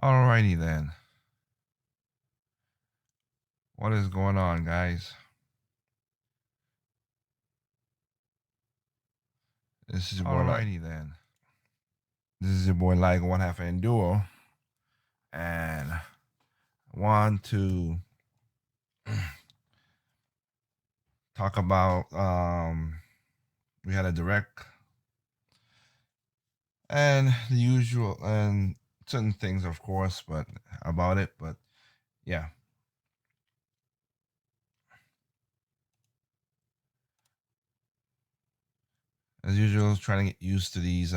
Alrighty then. What is going on, guys? This is your boy like. Alrighty then. This is your boy like one half and duo, and I want to talk about we had a direct and the usual and certain things, of course, but about it. But yeah, as usual, trying to get used to these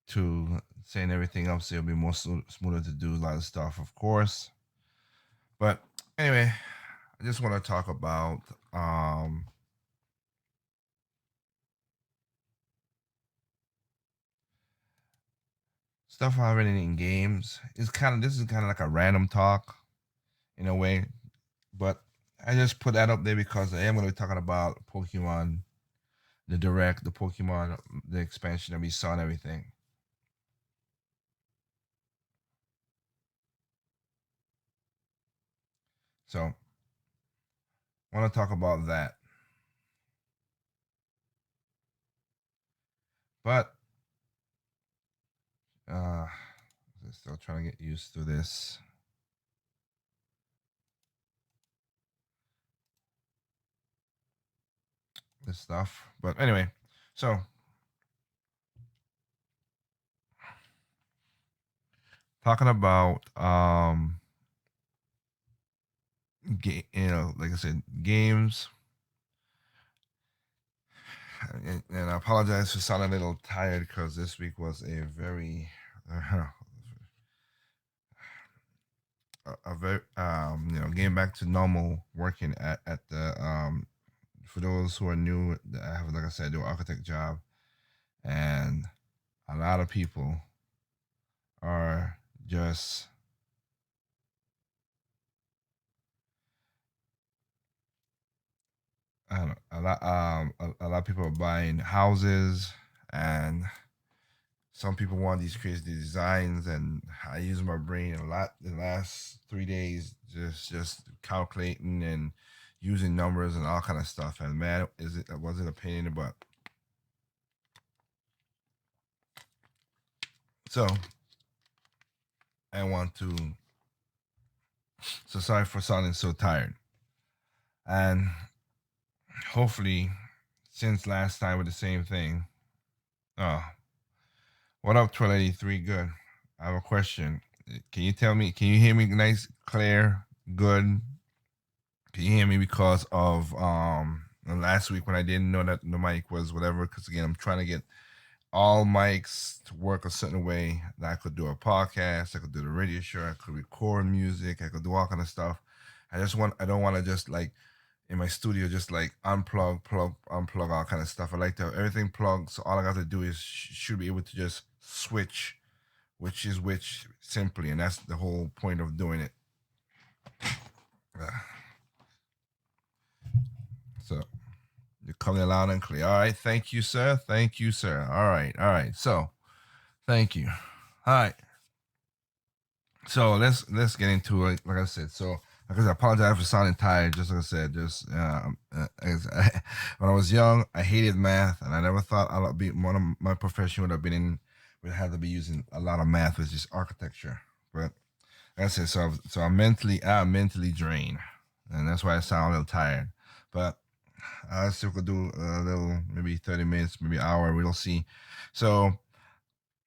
to saying everything up so it'll be more smoother to do a lot of stuff, of course. But anyway, I just want to talk about stuff happening in games. This is kind of like a random talk in a way, but I just put that up there because I am going to be talking about Pokemon, the direct, the Pokemon, the expansion that we saw and everything. So I want to talk about that, but uh, still trying to get used to this stuff. But anyway, so talking about like I said, games. And I apologize for sounding a little tired because this week was a very, a very, getting back to normal working at the, for those who are new, I have, like I said, do an architect job, and a lot of people are just, I don't know, a lot of people are buying houses, and some people want these crazy designs, and I use my brain a lot the last 3 days, just calculating and using numbers and all kind of stuff. And man, was it a pain in the butt. So I want to. So sorry for sounding so tired. And hopefully, since last time with the same thing. Oh, what up, 1283? Good. I have a question. Can you tell me? Can you hear me nice, clear, good? Can you hear me because of last week when I didn't know that the mic was whatever? Because again, I'm trying to get all mics to work a certain way that I could do a podcast, I could do the radio show, I could record music, I could do all kind of stuff. I don't want to just like in my studio just like unplug, plug, unplug all kind of stuff. I like to have everything plugged, so all I got to do is should be able to just switch which is which simply, and that's the whole point of doing it. So you're coming loud and clear. All right. Thank you, sir. Thank you, sir. All right. All right. So thank you. All right. So let's get into it. Like I said, I apologize for sounding tired. Just like I said, when I was young, I hated math, and I never thought I'd be one of my profession would have to be using a lot of math, which is architecture. But like I said, I'm mentally drained, and that's why I sound a little tired. But I still could do a little, maybe 30 minutes, maybe an hour. We'll see. So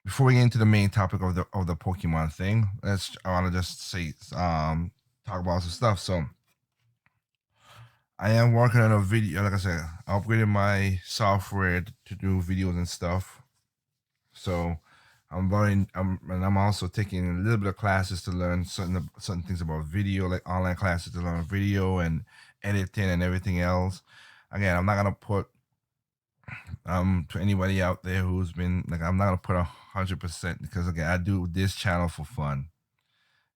before we get into the main topic of the Pokemon thing, I want to just say talk about some stuff. So I am working on a video. Like I said, I upgraded my software to do videos and stuff. So I'm also taking a little bit of classes to learn certain things about video, like online classes to learn video and editing and everything else. Again, I'm not gonna put to anybody out there who's been like, I'm not gonna put 100% because again, I do this channel for fun,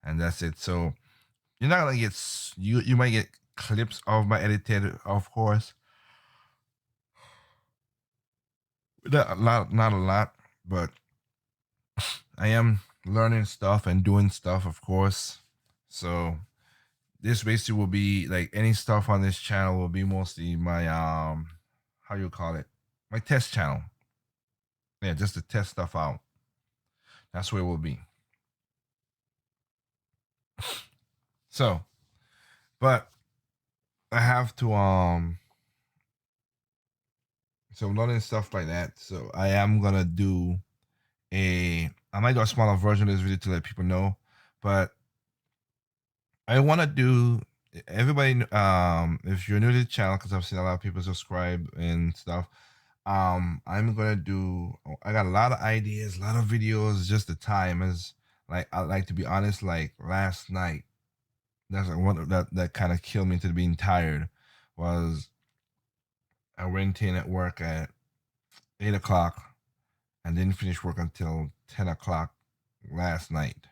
and that's it. So you're not gonna get you might get clips of my edited, of course, not a lot, but I am learning stuff and doing stuff, of course. So this basically will be like any stuff on this channel will be mostly my how you call it, my test channel. Yeah, just to test stuff out. That's where it will be. So, but I have to so learning stuff like that. So I am gonna do I might do a smaller version of this video to let people know, but I want to do everybody. If you're new to the channel, because I've seen a lot of people subscribe and stuff. I'm gonna do. I got a lot of ideas, a lot of videos. Just the time is like I like to be honest. Like last night, that's like one that kind of killed me into being tired. Was I went in at work at 8 o'clock and didn't finish work until 10 o'clock last night.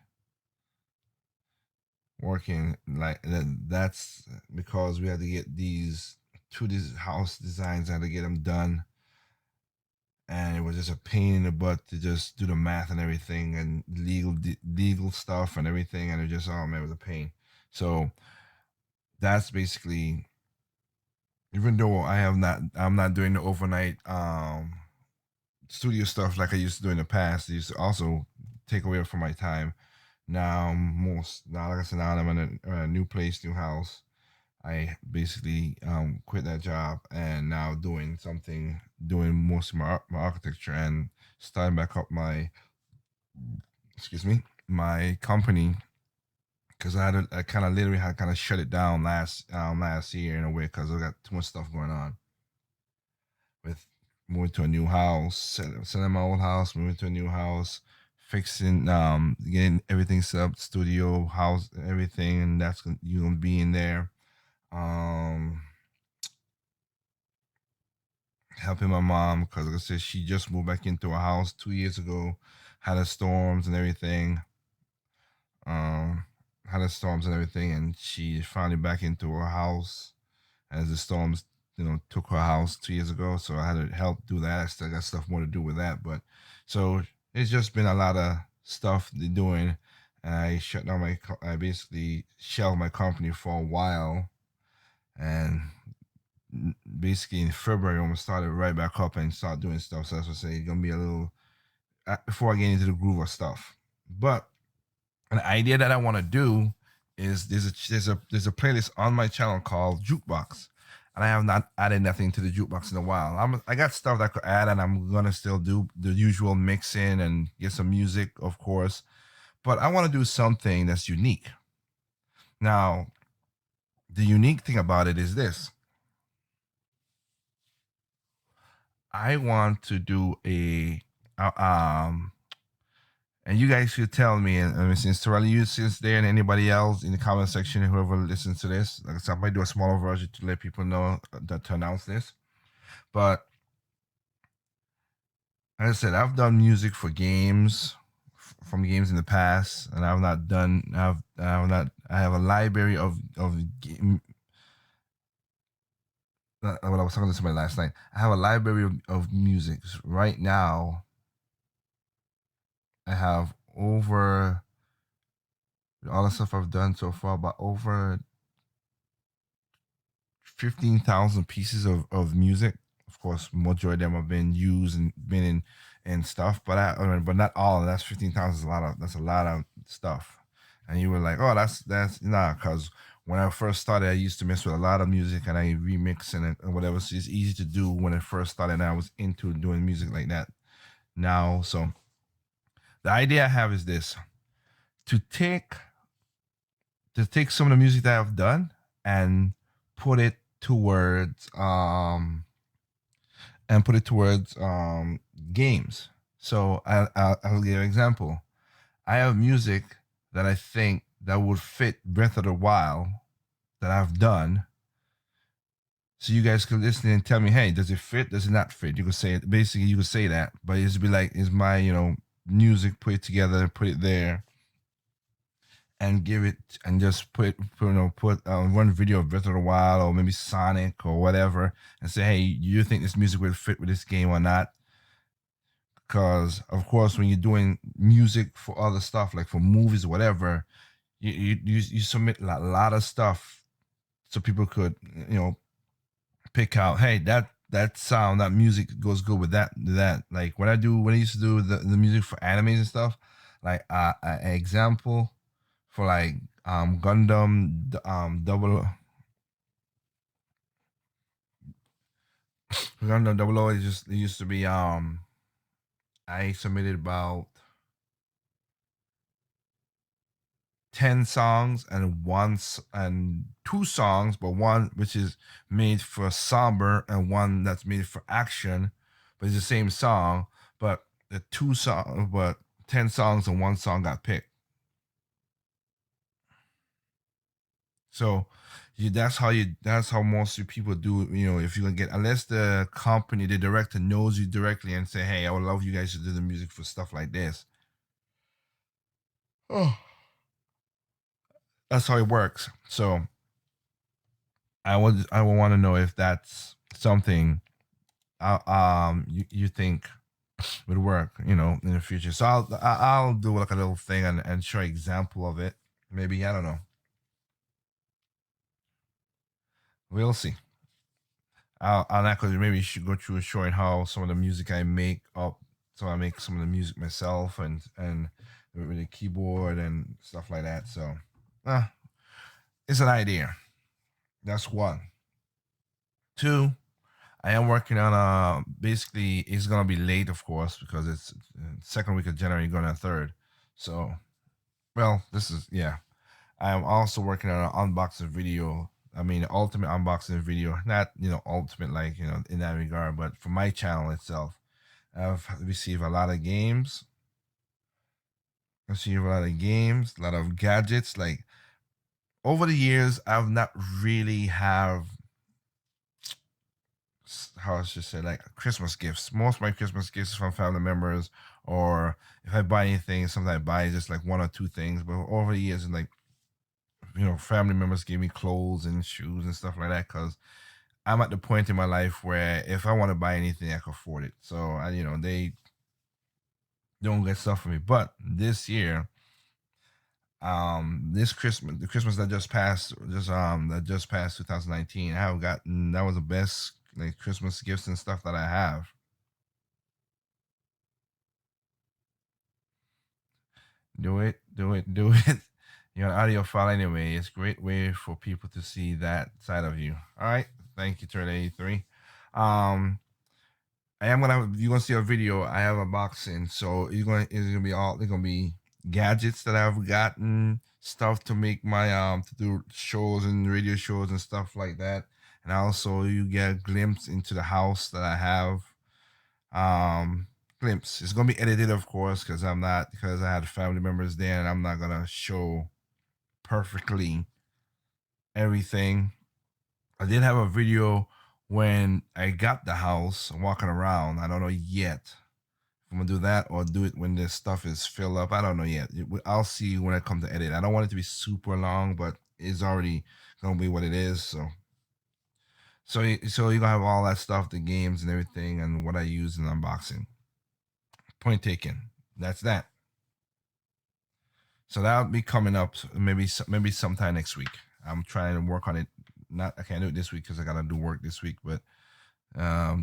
Working like that's because we had to get these house designs, I had to get them done, and it was just a pain in the butt to just do the math and everything and legal stuff and everything, and it just, oh man, it was a pain. So that's basically, even though I'm not doing the overnight studio stuff like I used to do in the past. It used to also take away from my time. Now, like I said, now I'm in a new place, new house. I basically quit that job and now doing most of my architecture and starting back up my company, because I kind of literally had kind of shut it down last year in a way because I got too much stuff going on with moving to a new house, selling my old house, moving to a new house, fixing, getting everything set up, studio, house, everything, and you're gonna be in there. Um, Helping my mom because, like I said, she just moved back into a house 2 years ago, had the storms and everything. Um, had the storms and everything, and she finally back into her house as the storms, took her house 2 years ago. So I had to help do that. I still got stuff more to do with that, but so it's just been a lot of stuff to doing. I basically shelved my company for a while, and basically in February I'm gonna start it right back up and start doing stuff. So that's what I say, it's gonna be a little before I get into the groove of stuff. But an idea that I want to do is there's a playlist on my channel called Jukebox, and I have not added nothing to the jukebox in a while. I got stuff that I could add, and I'm gonna still do the usual mixing and get some music, of course. But I want to do something that's unique. Now, the unique thing about it is this: I want to do uh, um and you guys should tell me, and I mean, since Terrell, you since there, and anybody else in the comment section, whoever listens to this, like I said, I might do a smaller version to let people know that to announce this. But like I said, I've done music for games, from games in the past, and I have a library of game. What I was talking to somebody last night. I have a library of music right now. I have over all the stuff I've done so far, about over 15,000 pieces of music. Of course, majority of them have been used and been in and stuff, but but not all. That's 15,000 is a lot of that's a lot of stuff. And you were like, oh, that's nah, because when I first started, I used to mess with a lot of music and I remix and whatever. So it's easy to do when I first started. And I was into doing music like that now. So the idea I have is this: to take some of the music that I've done and put it towards games. So I'll give you an example. I have music that I think that would fit Breath of the Wild that I've done. So you guys could listen and tell me, hey, does it fit? Does it not fit? You could say it. Basically, you could say that, but it's be like, is my music, put it together, put it there, and give it, and just put one video of Breath of the Wild or maybe Sonic or whatever, and say, hey, you think this music would fit with this game or not? Because of course, when you're doing music for other stuff, like for movies or whatever, you submit a lot of stuff so people could, you know, pick out, hey, that sound, that music goes good with that. Like when I used to do the music for animes and stuff, like an example for like Gundam double Gundam double O, it used to be I submitted about 10 songs and and two songs, but one which is made for somber and one that's made for action, but it's the same song. But the two song, but 10 songs and one song got picked. So that's how most of people do. You know, if you can get, unless the company, the director knows you directly and say, hey, I would love you guys to do the music for stuff like this. Oh, that's how it works. So I would want to know if that's something you think would work, you know, in the future. So I'll do like a little thing and show example of it. Maybe, I don't know. We'll see. I'll actually maybe should go through showing how some of the music I make up. So I make some of the music myself and with the keyboard and stuff like that. So, uh, it's an idea. That's one. Two, I am working on basically it's gonna be late, of course, because it's second week of January going to third. So, well, this is, yeah. I am also working on an unboxing video. I mean, ultimate unboxing video, not, you know, ultimate like, you know, in that regard, but for my channel itself. I've received a lot of games. Received a lot of games, a lot of gadgets. Like over the years, I've not really have, how I should say, like Christmas gifts. Most of my Christmas gifts from family members, or if I buy anything, sometimes I buy just like one or two things. But over the years, and like, you know, family members give me clothes and shoes and stuff like that, because I'm at the point in my life where if I want to buy anything, I can afford it. So you know, they don't get stuff for me. But this year, this Christmas, the Christmas that just passed 2019, I have gotten, that was the best like Christmas gifts and stuff that I have. Do it, do it, do it. You're an audio file anyway. It's a great way for people to see that side of you. All right. Thank you, Turn 83. Um, you're gonna see a video. I have a boxing, so it's gonna be all, it's gonna be gadgets that I've gotten, stuff to make my to do shows and radio shows and stuff like that. And also you get a glimpse into the house that I have. Um Glimpse. It's gonna be edited, of course, because I had family members there and I'm not gonna show perfectly everything. I did have a video when I got the house walking around. I don't know yet if I'm gonna do that or do it when this stuff is filled up. I don't know yet. I'll see when I come to edit. I don't want it to be super long, but it's already gonna be what it is. So you're gonna have all that stuff, the games and everything, and what I use in unboxing. Point taken. That's that. So that'll be coming up maybe sometime next week. I'm trying to work on it. Not I can't do it this week because I gotta do work this week, but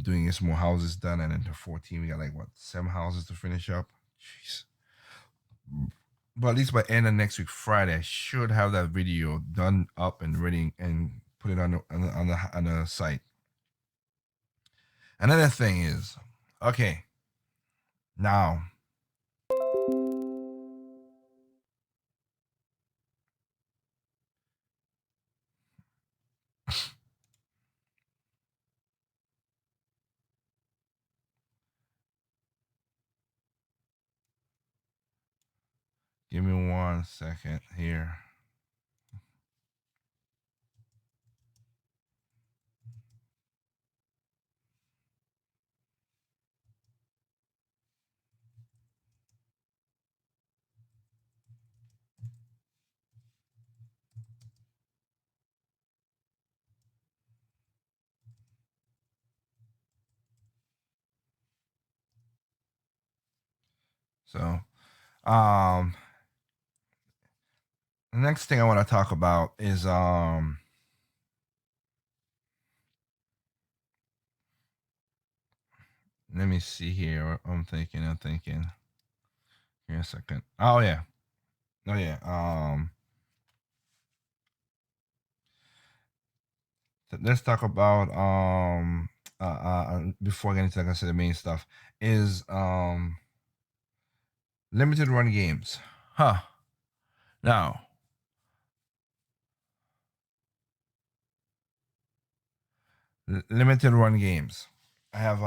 doing some more houses done, and then the 14 we got like what 7 houses to finish up. Jeez. But at least by end of next week, Friday, I should have that video done up and ready and put it on the site. Another thing is, okay, now give me 1 second here. So, um, the next thing I want to talk about is let me see here. I'm thinking. Here a second. Oh yeah. Oh yeah. Let's talk about before getting to, like I said, the main stuff is limited run games. Huh. Now, limited run games. I have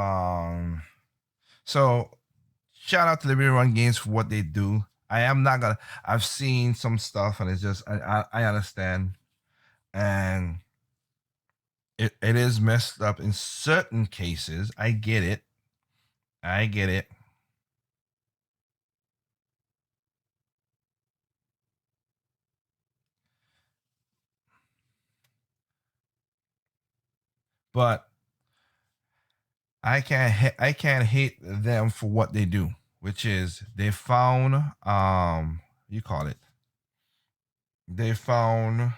so shout out to limited run games for what they do. I am not gonna. I've seen some stuff and it's just I understand, and it is messed up in certain cases. I get it. I get it. But I can't hate them for what they do, which is they found you call it. They found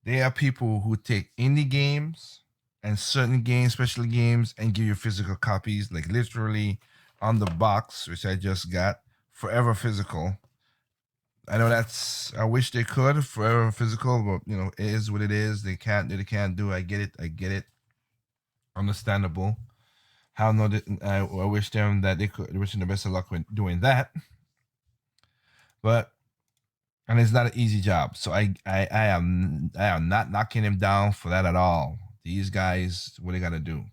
they are people who take indie games and certain games, special games, and give you physical copies, like literally on the box, which I just got, forever physical. I know that's. I wish they could forever physical, but you know it is what it is. They can't. They can't do. I get it. I get it. Understandable. How no? I wish them that they could. I wish them the best of luck with doing that. But and it's not an easy job. So I am not knocking him down for that at all. These guys, what they got to do.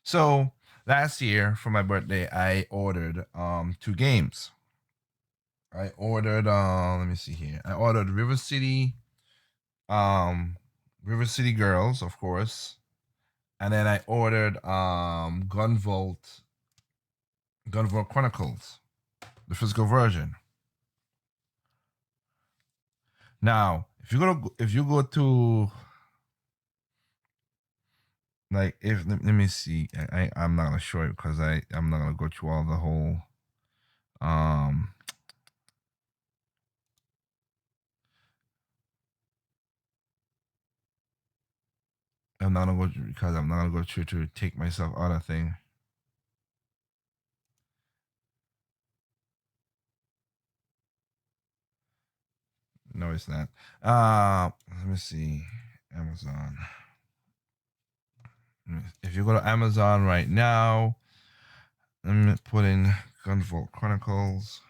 So last year for my birthday, I ordered two games. I ordered let me see here. I ordered um River City Girls, of course. And then I ordered Gunvolt Chronicles, the physical version. Now, if you go to like if let me see, I'm not gonna show it because I'm not gonna go through all the whole um I'm not gonna go because I'm not gonna go through to take myself out of thing. No, it's not. Let me see. Amazon. If you go to Amazon right now, let me put in Gunvolt Chronicles.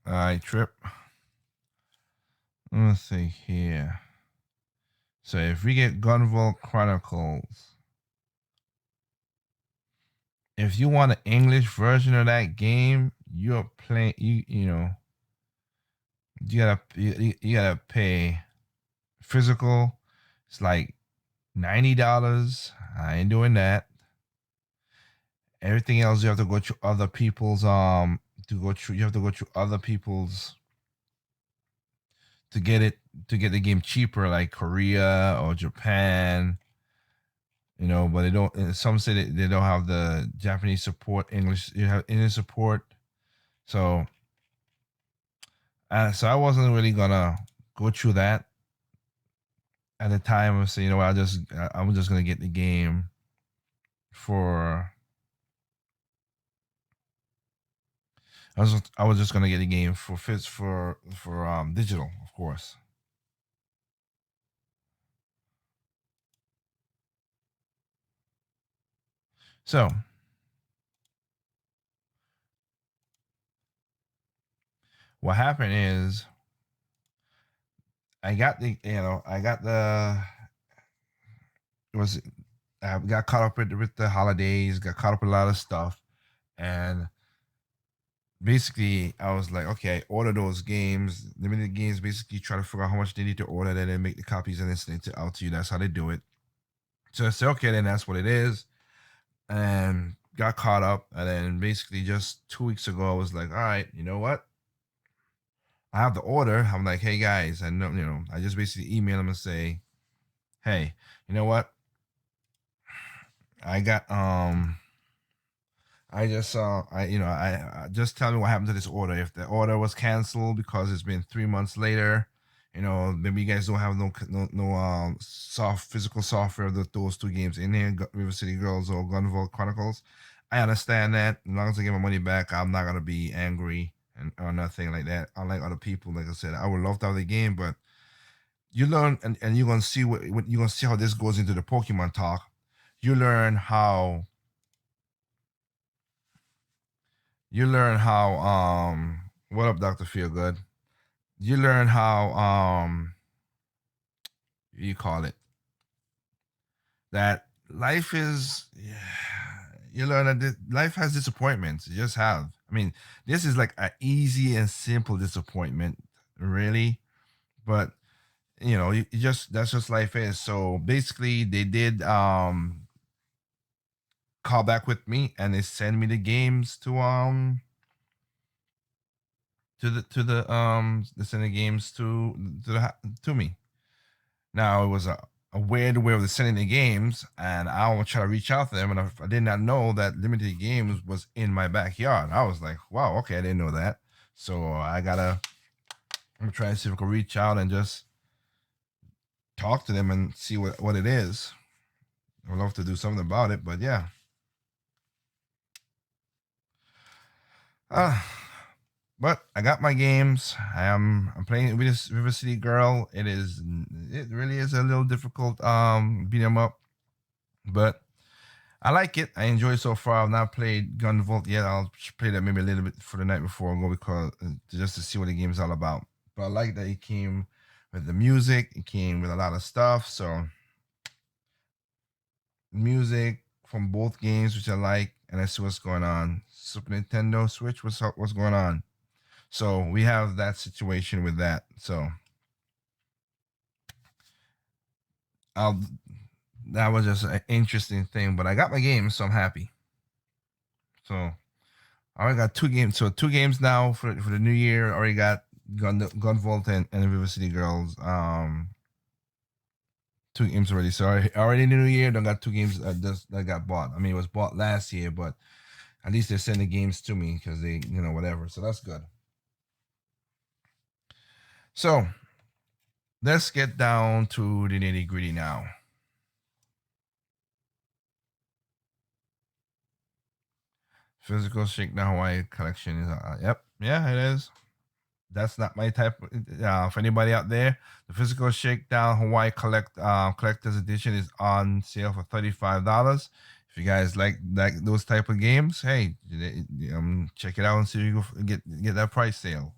All right, Trip. Let's see here. So if we get Gunvolt Chronicles, if you want an English version of that game, you're playing. You know you gotta pay physical. It's like $90. I ain't doing that. Everything else you have to go through other people's to go through. You have to go through other people's to get it to get the game cheaper, like Korea or Japan. You know, but they don't. Some say they don't have the Japanese support. English, you have English support. So, so I wasn't really gonna go through that at the time. I say, you know what, I'm just gonna get the game for. I was just gonna get the game for fits for digital, of course. So what happened is I got the it was I got caught up with the holidays, got caught up with a lot of stuff, and basically I was like, okay, I order those games. Limited games basically try to figure out how much they need to order, then they make the copies and then send it out to you. That's how they do it. So I said, okay, then that's what it is. And got caught up. And then basically just 2 weeks ago, I was like, all right, you know what? I have the order. I'm like, hey guys, I know, I just basically email them and say, hey, you know what? I got I just saw I just tell me what happened to this order. If the order was canceled because it's been 3 months later, maybe you guys don't have no soft physical software of those two games in here, River City Girls or Gunvolt Chronicles. I understand that. As long as I get my money back, I'm not gonna be angry and or nothing like that. Unlike other people, like I said, I would love to have the game, but you learn and you're gonna see what you're gonna see how this goes into the Pokemon talk. You learn how what up, Dr. Feelgood? You learn how you call it that life is, yeah, you learn that life has disappointments. You just have. I mean, this is like an easy and simple disappointment, really. But you just that's just life is. So basically they did call back with me and they send me the games to they send the games to me. Now it was a weird way of sending the games, and I was trying to reach out to them, and I did not know that limited games was in my backyard. I was like, wow, okay, I didn't know that. So I'm trying to see if I can reach out and just talk to them and see what it is. I'd love to do something about it, but yeah. Uh, but I got my games. I'm playing with this River City Girl. It really is a little difficult beat 'em up, but I like it. I enjoy it so far. I've not played Gunvolt yet. I'll play that maybe a little bit for the night before I go because just to see what the game's all about. But I like that it came with the music. It came with a lot of stuff. So music from both games, which I like, and I see what's going on. Super Nintendo Switch, what's up? What's going on? So we have that situation with that. So I'll that was just an interesting thing. But I got my game, so I'm happy. So I already got two games. So two games now for the new year. I already got Gunvolt and River City Girls. Two games already. So already in the new year, I got two games that got bought. I mean, it was bought last year, but at least they're sending games to me because they, whatever. So that's good. So let's get down to the nitty gritty now. Physical Shakedown Hawaii collection is, yep, yeah, it is. That's not my type. For anybody out there, the Physical Shakedown Hawaii Collector's Edition is on sale for $35. If you guys like those type of games, hey, check it out and see if you can get that price sale.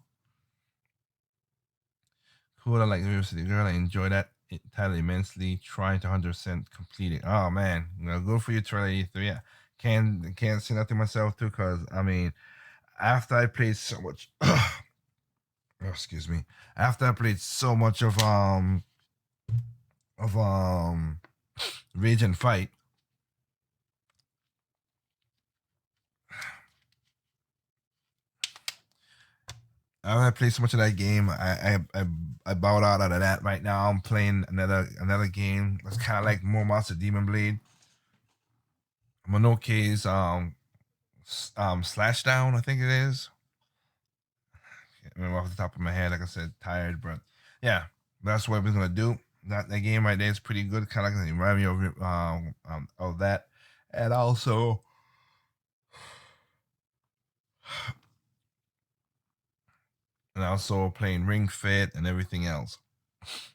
Cool. I like University Girl. I enjoy that title immensely. Trying to 100% complete it. Oh man, go for your Trail 83. Yeah, can't say nothing myself too, cause I mean, after I played so much. Oh, excuse me. After I played so much of Rage and Fight, after I played so much of that game, I bowed out of that. Right now, I'm playing another game that's kind of like more Monster Demon Blade. Monoke's Slash Down, I think it is. Can't remember off the top of my head. Like I said, tired, but yeah, that's what we're gonna do. That game right there is pretty good. Kind of like remind me of that, and also playing Ring Fit and everything else.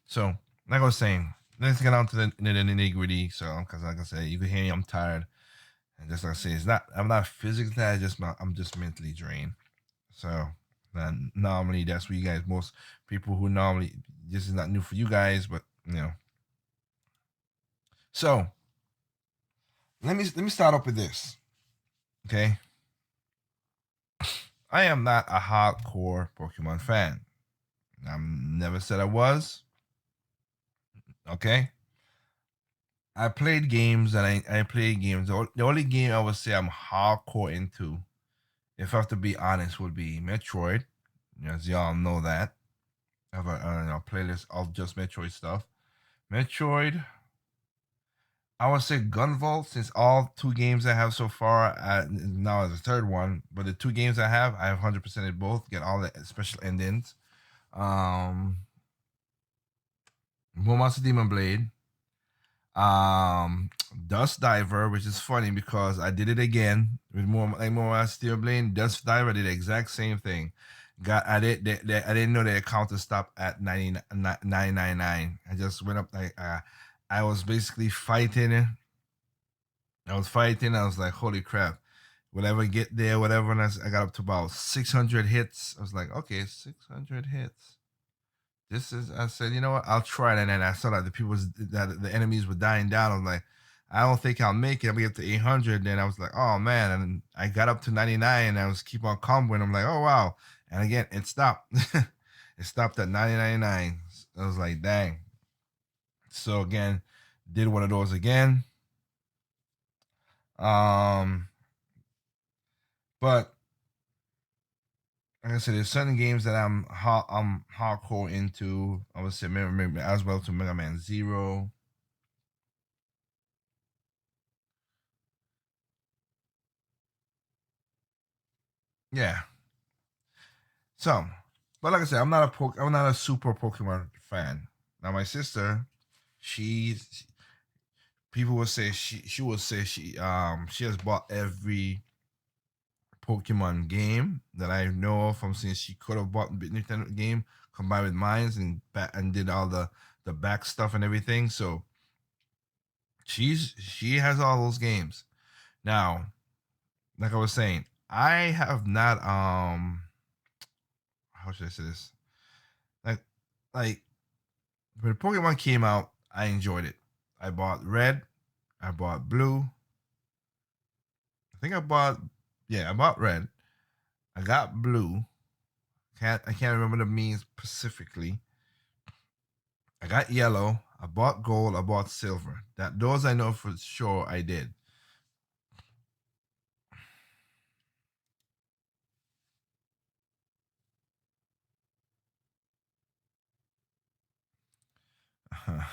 So, like I was saying, let's get on to the nitty gritty. So, because like I said, you can hear me, I'm tired, and just like I say, I'm not physically tired. I'm just mentally drained. So, normally that's what you guys, most people who normally this is not new for you guys, but So, let me start up with this. Okay. I am not a hardcore Pokemon fan. I never said I was. Okay, I played games and I played games. The only game I would say I'm hardcore into, if I have to be honest, would be Metroid. As y'all know that. I have a playlist of just Metroid stuff. Metroid. I would say Gunvolt, since all two games I have so far, now is the third one, but the two games I have 100% in both, get all the special endings. Um, Monster Demon Blade, um, Dust Diver, which is funny because I did it again with more Steel Blade. Dust Diver did the exact same thing. I didn't know the counter stopped at 999. I just went up like I was basically fighting. I was fighting. I was like, holy crap. Will I ever get there? Whatever. And I got up to about 600 hits. I was like, okay, 600 hits. I said, you know what? I'll try it. And then I saw that that the enemies were dying down. I was like, I don't think I'll make it. I'll get to 800. Then I was like, oh man. And I got up to 99 and I was keep on comboing. I'm like, oh wow. And again, it stopped. It stopped at 999. I was like, dang. So again, did one of those again. Um, but like I said, there's certain games that I'm hardcore into. I would say maybe as well to Mega Man Zero. Yeah. So, but like I said, I'm not a super Pokemon fan. Now my sister, she's people will say she will say she has bought every Pokemon game that I know of. From since she could have bought the Nintendo game combined with mine and did all the back stuff and everything. So she has all those games. Now, like I was saying, I have not how should I say this? Like like when Pokemon came out, I enjoyed it. I bought red, I bought blue. I think I bought I bought red. I got blue. I can't remember the means specifically. I got yellow. I bought gold. I bought silver. That those I know for sure I did.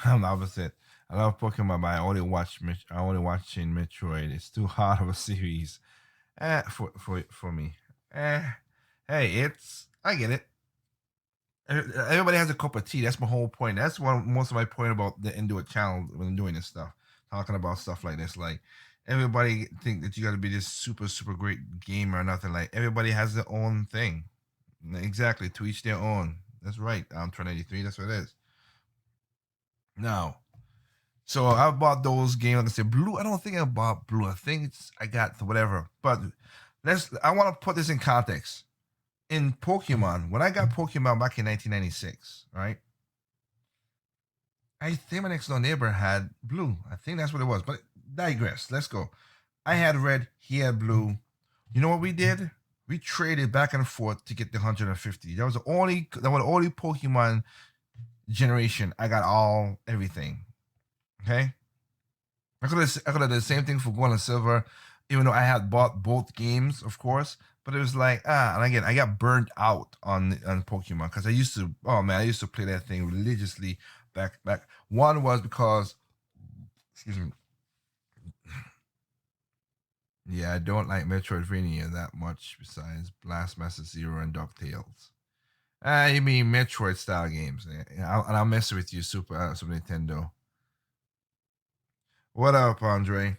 I'm the opposite. I love Pokemon, but I only watching Metroid. It's too hard of a series. For me. Eh, hey, I get it. Everybody has a cup of tea. That's my whole point. That's one most of my point about the Indo channel when I'm doing this stuff, talking about stuff like this. Like everybody think that you got to be this super great gamer or nothing. Like everybody has their own thing. Exactly, to each their own. That's right. I'm 83. That's what it is. Now, so I bought those games. Like I said, blue. I don't think I bought blue. I think I got whatever. But I want to put this in context. In Pokemon, when I got Pokemon back in 1996, right? I think my next door neighbor had blue. I think that's what it was. But digress. Let's go. I had red. He had blue. You know what we did? We traded back and forth to get the 150. That was the only Pokemon generation I got everything. Okay. I could have done the same thing for gold and silver, even though I had bought both games, of course. But it was like and again, I got burned out on Pokemon because I used to. Oh man, I used to play that thing religiously back. One was because, excuse me, yeah, I don't like Metroidvania that much. Besides Blastmaster Zero and Ducktales. You mean Metroid style games? And I'll mess with you, Super Nintendo. What up, Andre?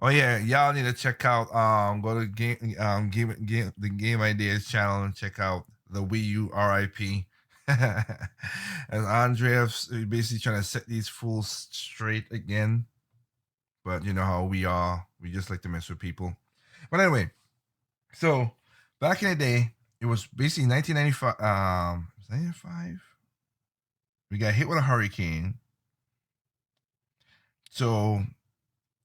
Oh yeah, y'all need to check out go to game the Game Ideas channel and check out the Wii U RIP. As Andrea's basically trying to set these fools straight again. But you know how we are. We just like to mess with people. But anyway, so back in the day, it was basically 1995 95. We got hit with a hurricane. So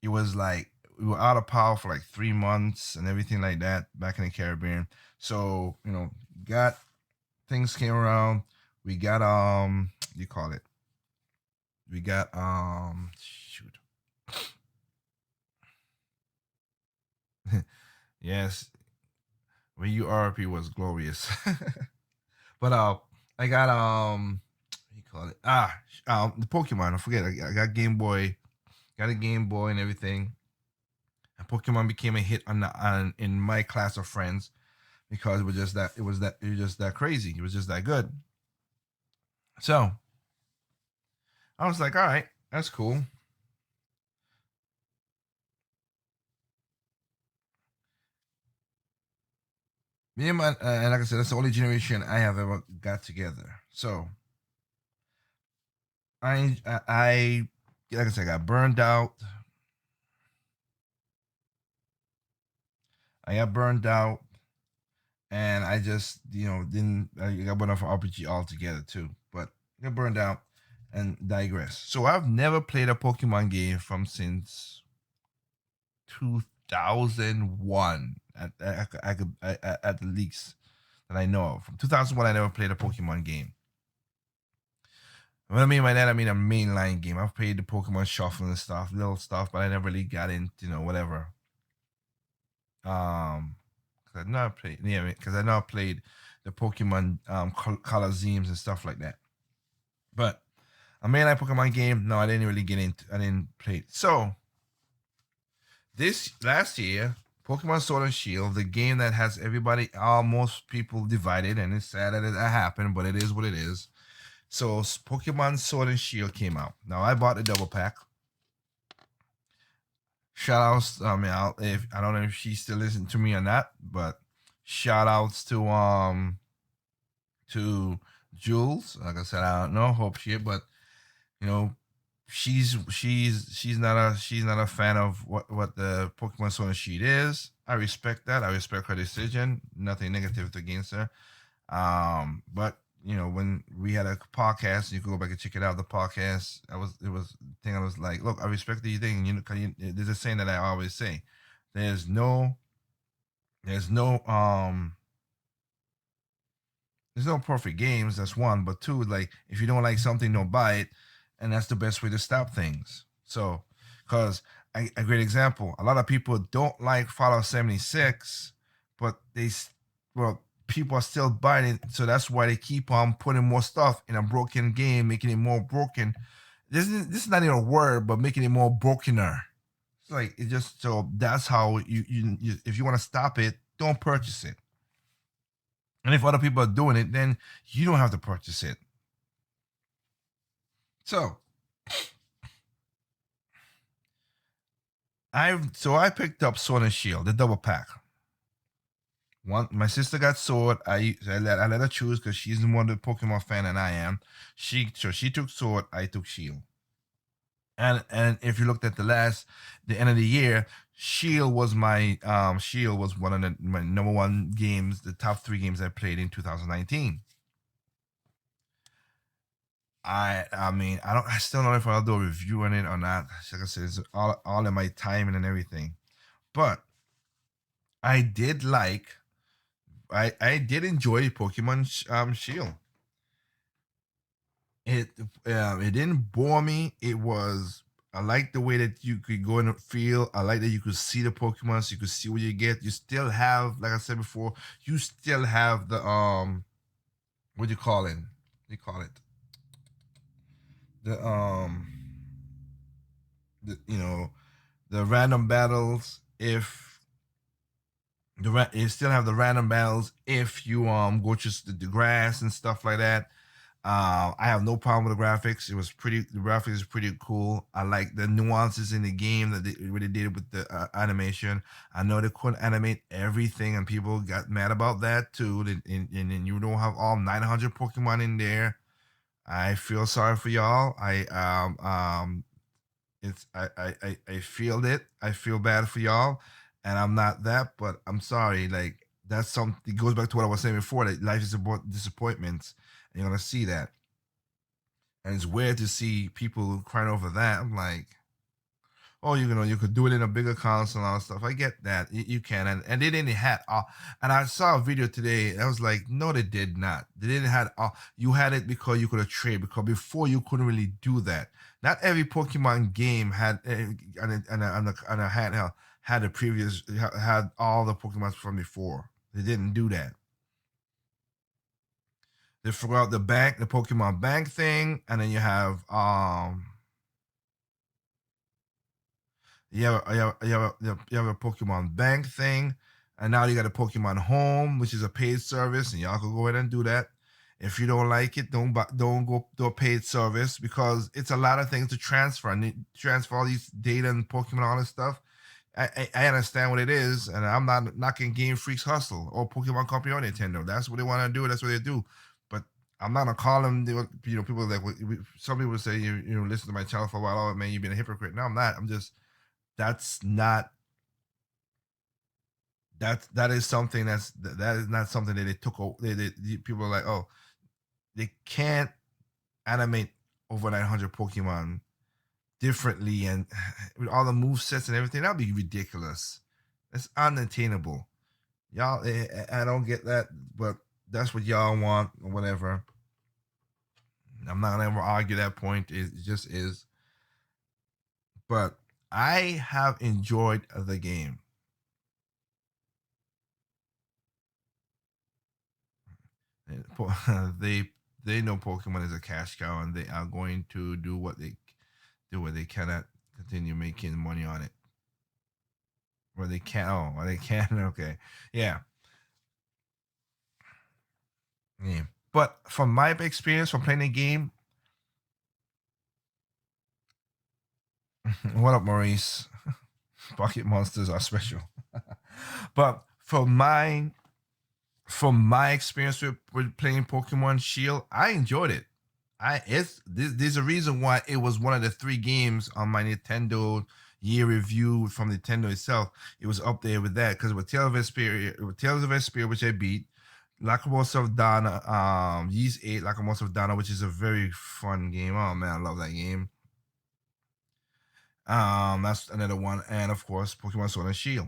it was like we were out of power for like 3 months and everything like that back in the Caribbean. So got things came around. We got you call it. We got shoot. Yes, when you RP was glorious. But I got what do you call it? The Pokemon. I forget. I got Game Boy. Got a Game Boy and everything. And Pokemon became a hit in my class of friends because it was just that crazy. It was just that good. So I was like, all right, that's cool. Me and my and like I said, that's the only generation I have ever got together. So I like I said, I got burned out. I got burned out, and I just didn't. I got burned out for RPG altogether too. But I got burned out and digress. So I've never played a Pokemon game from since 2001 at the least that I know of. From 2001, I never played a Pokemon game. When I mean by that, I mean a mainline game. I've played the Pokemon Shuffle and stuff, little stuff, but I never really got into whatever. Because I not played, yeah, because I not played the Pokemon Coliseums and stuff like that. But a mainline Pokemon game, no, I didn't really get into. I didn't play it. So this last year, Pokemon Sword and Shield, the game that has everybody, almost people divided, and it's sad that it happened, but it is what it is. So Pokemon Sword and Shield came out. Now I bought the double pack. Shout outs. I mean, if I don't know if she still listens to me or not, but shout outs to Jules. Like I said, I don't know, hope she, but you know, she's not a fan of what the Pokemon Sword and Shield is. I respect that. I respect her decision. Nothing negative against her. But when we had a podcast, you can go back and check it out. The podcast, it was thing. I was like, look, I respect the thing. There's a saying that I always say. There's no, there's no, there's no perfect games. That's one. But two, like if you don't like something, don't buy it, and that's the best way to stop things. So, because a great example, a lot of people don't like Fallout 76, but well, people are still buying it, so that's why they keep on putting more stuff in a broken game, making it more broken. This is not even a word, but making it more brokener. It's like it just so that's how you if you want to stop it, don't purchase it. And if other people are doing it, then you don't have to purchase it. So I picked up Sword and Shield, the double pack. One, my sister got Sword. I let her choose because she's more the Pokemon fan than I am. She took Sword. I took Shield. And if you looked at the end of the year, Shield was one of my number one games, the top three games I played in 2019. I mean I still don't know if I'll do a review on it or not. Like I said, it's all in my timing and everything. But I did like I did enjoy Pokemon Shield. It it didn't bore me. I like the way that you could go in the field. I like that you could see the Pokemon, so you could see what you get. You still have, like I said before, you still have the what do you call it? What do you call it? The the random battles. If you still have the random battles if you go just the grass and stuff like that. I have no problem with the graphics. It was pretty. The graphics is pretty cool. I like the nuances in the game that they really did with the animation. I know they couldn't animate everything, and people got mad about that too. And then you don't have all 900 Pokemon in there. I feel sorry for y'all. I feel it. I feel bad for y'all, and I'm not that, but I'm sorry. Like that's something. It goes back to what I was saying before. That life is about disappointments, and you're gonna see that. And it's weird to see people crying over that. I'm like, oh, you could do it in a bigger console and all that stuff. I get that. You can. And they didn't have and I saw a video today. I was like, no, they did not. They didn't have you had it because you could have traded, because before you couldn't really do that. Not every Pokemon game had and a handheld had the previous had all the Pokemon from before. They didn't do that. They forgot the Pokemon bank thing, and then you have you have a Pokemon bank thing, and now you got a Pokemon Home, which is a paid service, and y'all can go ahead and do that. If you don't like it, don't go do a paid service, because it's a lot of things to transfer. And transfer all these data and Pokemon, all this stuff. I understand what it is, and I'm not knocking Game Freak's hustle or Pokemon Company or Nintendo. That's what they want to do. That's what they do. But I'm not gonna call them. People like some people say listen to my channel for a while. Oh man, you've been a hypocrite. No, I'm not. I'm just that's not that is something that is not something that they took. People are like, oh, they can't animate over 900 Pokemon differently, and with all the move sets and everything. That'd be ridiculous. It's unattainable. Y'all, I don't get that, but that's what y'all want or whatever. I'm not gonna ever argue that point. It just is. But I have enjoyed the game. They they know Pokemon is a cash cow, and they are going to do what they do, where they cannot continue making money on it. Where they can, oh, they can. Okay, yeah, yeah. But from my experience from playing the game, what up, Maurice? Pocket monsters are special. But from my experience with playing Pokemon Shield, I enjoyed it. There's a reason why it was one of the 3 games on my Nintendo year review from Nintendo itself. It was up there with that, because with Tales of Vesperia, which I beat, Lacrimosa of Dana, Yeast 8, Lacrimosa of Dana, which is a very fun game. Oh man, I love that game. That's another one, and of course, Pokemon Sword and Shield.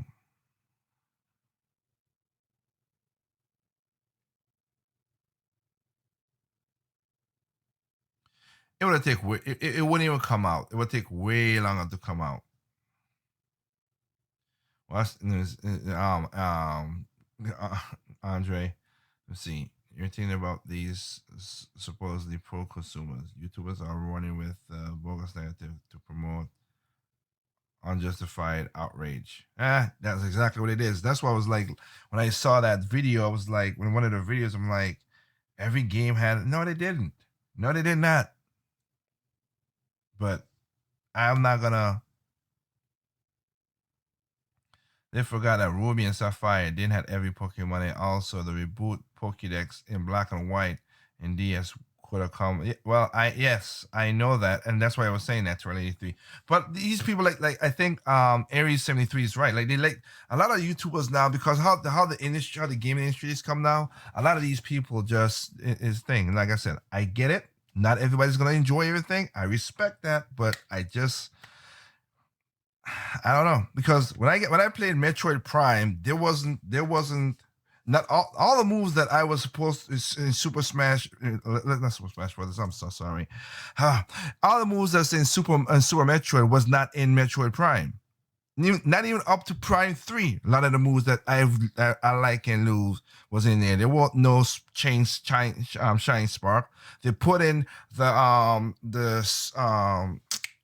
It would take it wouldn't even come out. It would take way longer to come out. Well, Andre, let's see. You're thinking about these supposedly pro consumers. YouTubers are running with bogus narrative to promote unjustified outrage. That's exactly what it is. That's why I was like, when I saw that video, I was like, when one of the videos, I'm like, every game had. No, they didn't. No, they did not. But I'm not gonna. They forgot that Ruby and Sapphire didn't have every Pokemon, and also the reboot Pokédex in Black and White and DS could have come. Well, I know that, and that's why I was saying that 2083. But these people like I think Aries 73 is right. Like they like a lot of YouTubers now, because how the industry, how the gaming industry has come now. A lot of these people just is thing. Like I said, I get it. Not everybody's gonna enjoy everything. I respect that, but I don't know, because when I played Metroid Prime, there wasn't not all the moves that I was supposed to in Super Smash, not Super Smash Brothers. I'm so sorry. All the moves that's in Super Metroid was not in Metroid Prime. Not even up to Prime 3. A lot of the moves that I like and lose was in there. There was no shine spark. They put in the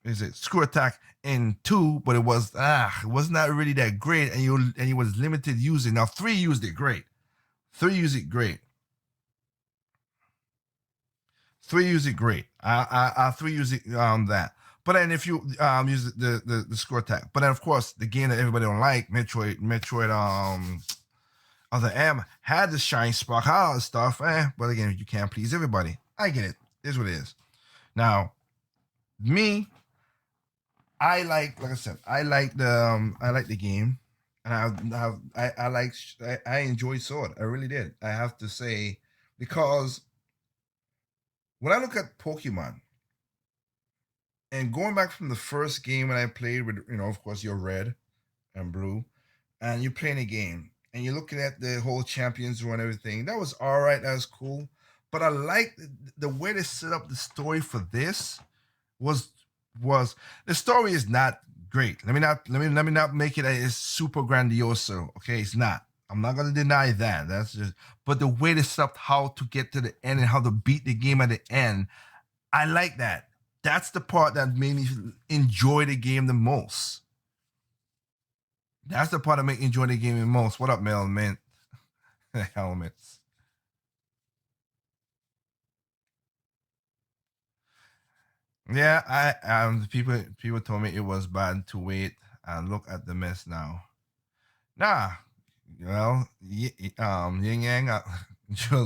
is it screw attack in 2, but it was not really that great, and you was limited using. Now 3 used it great. 3 used it great. 3 used it great. I 3 used it that. But then if you use the screw attack, but then of course the game that everybody don't like, Metroid Other M had the shine spark, all that stuff. But again, you can't please everybody. I get it. Here's what it is. Now, me, like I said, I like the game, and I enjoy Sword. I really did. I have to say, because when I look at Pokemon, And going back from the first game when I played with, of course, you're red and blue, and you're playing a game and you're looking at the whole champions run, everything. That was all right. That was cool. But I like the way they set up the story for this was was the story is not great. Let me not make it a super grandioso. Okay, it's not. I'm not gonna deny that. That's just but the way they set up how to get to the end and how to beat the game at the end, I like that. That's the part that made me enjoy the game the most. That's the part that made me enjoy the game the most. What up, Mel, man? Helmets. Yeah, I people told me it was bad to wait and look at the mess now. Nah, well, Yin Yang,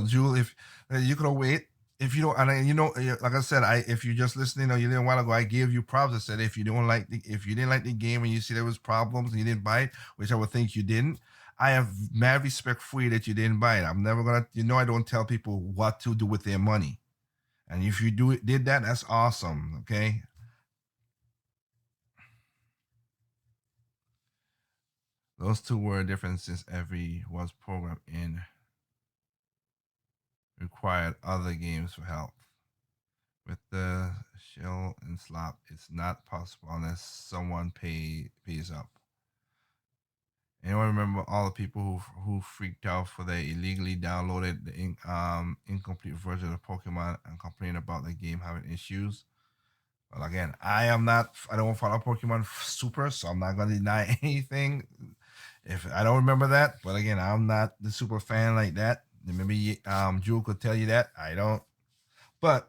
Jewel, if you could wait, if you don't, and like I said, if you just listening, or you didn't a while ago, I gave you props. I said if you didn't like the game and you see there was problems and you didn't buy it, which I would think you didn't. I have mad respect for you that you didn't buy it. I'm never gonna, I don't tell people what to do with their money, and if you did that, that's awesome. Okay, those two were different since every was programmed in required other games for help. With the shell and slop, it's not possible unless someone pays up. Anyone remember all the people who freaked out for they illegally downloaded the incomplete version of Pokemon and complained about the game having issues? Well, again, I don't follow Pokemon Super, so I'm not gonna deny anything. If I don't remember that, but again, I'm not the super fan like that. Maybe Jewel could tell you that. I don't. But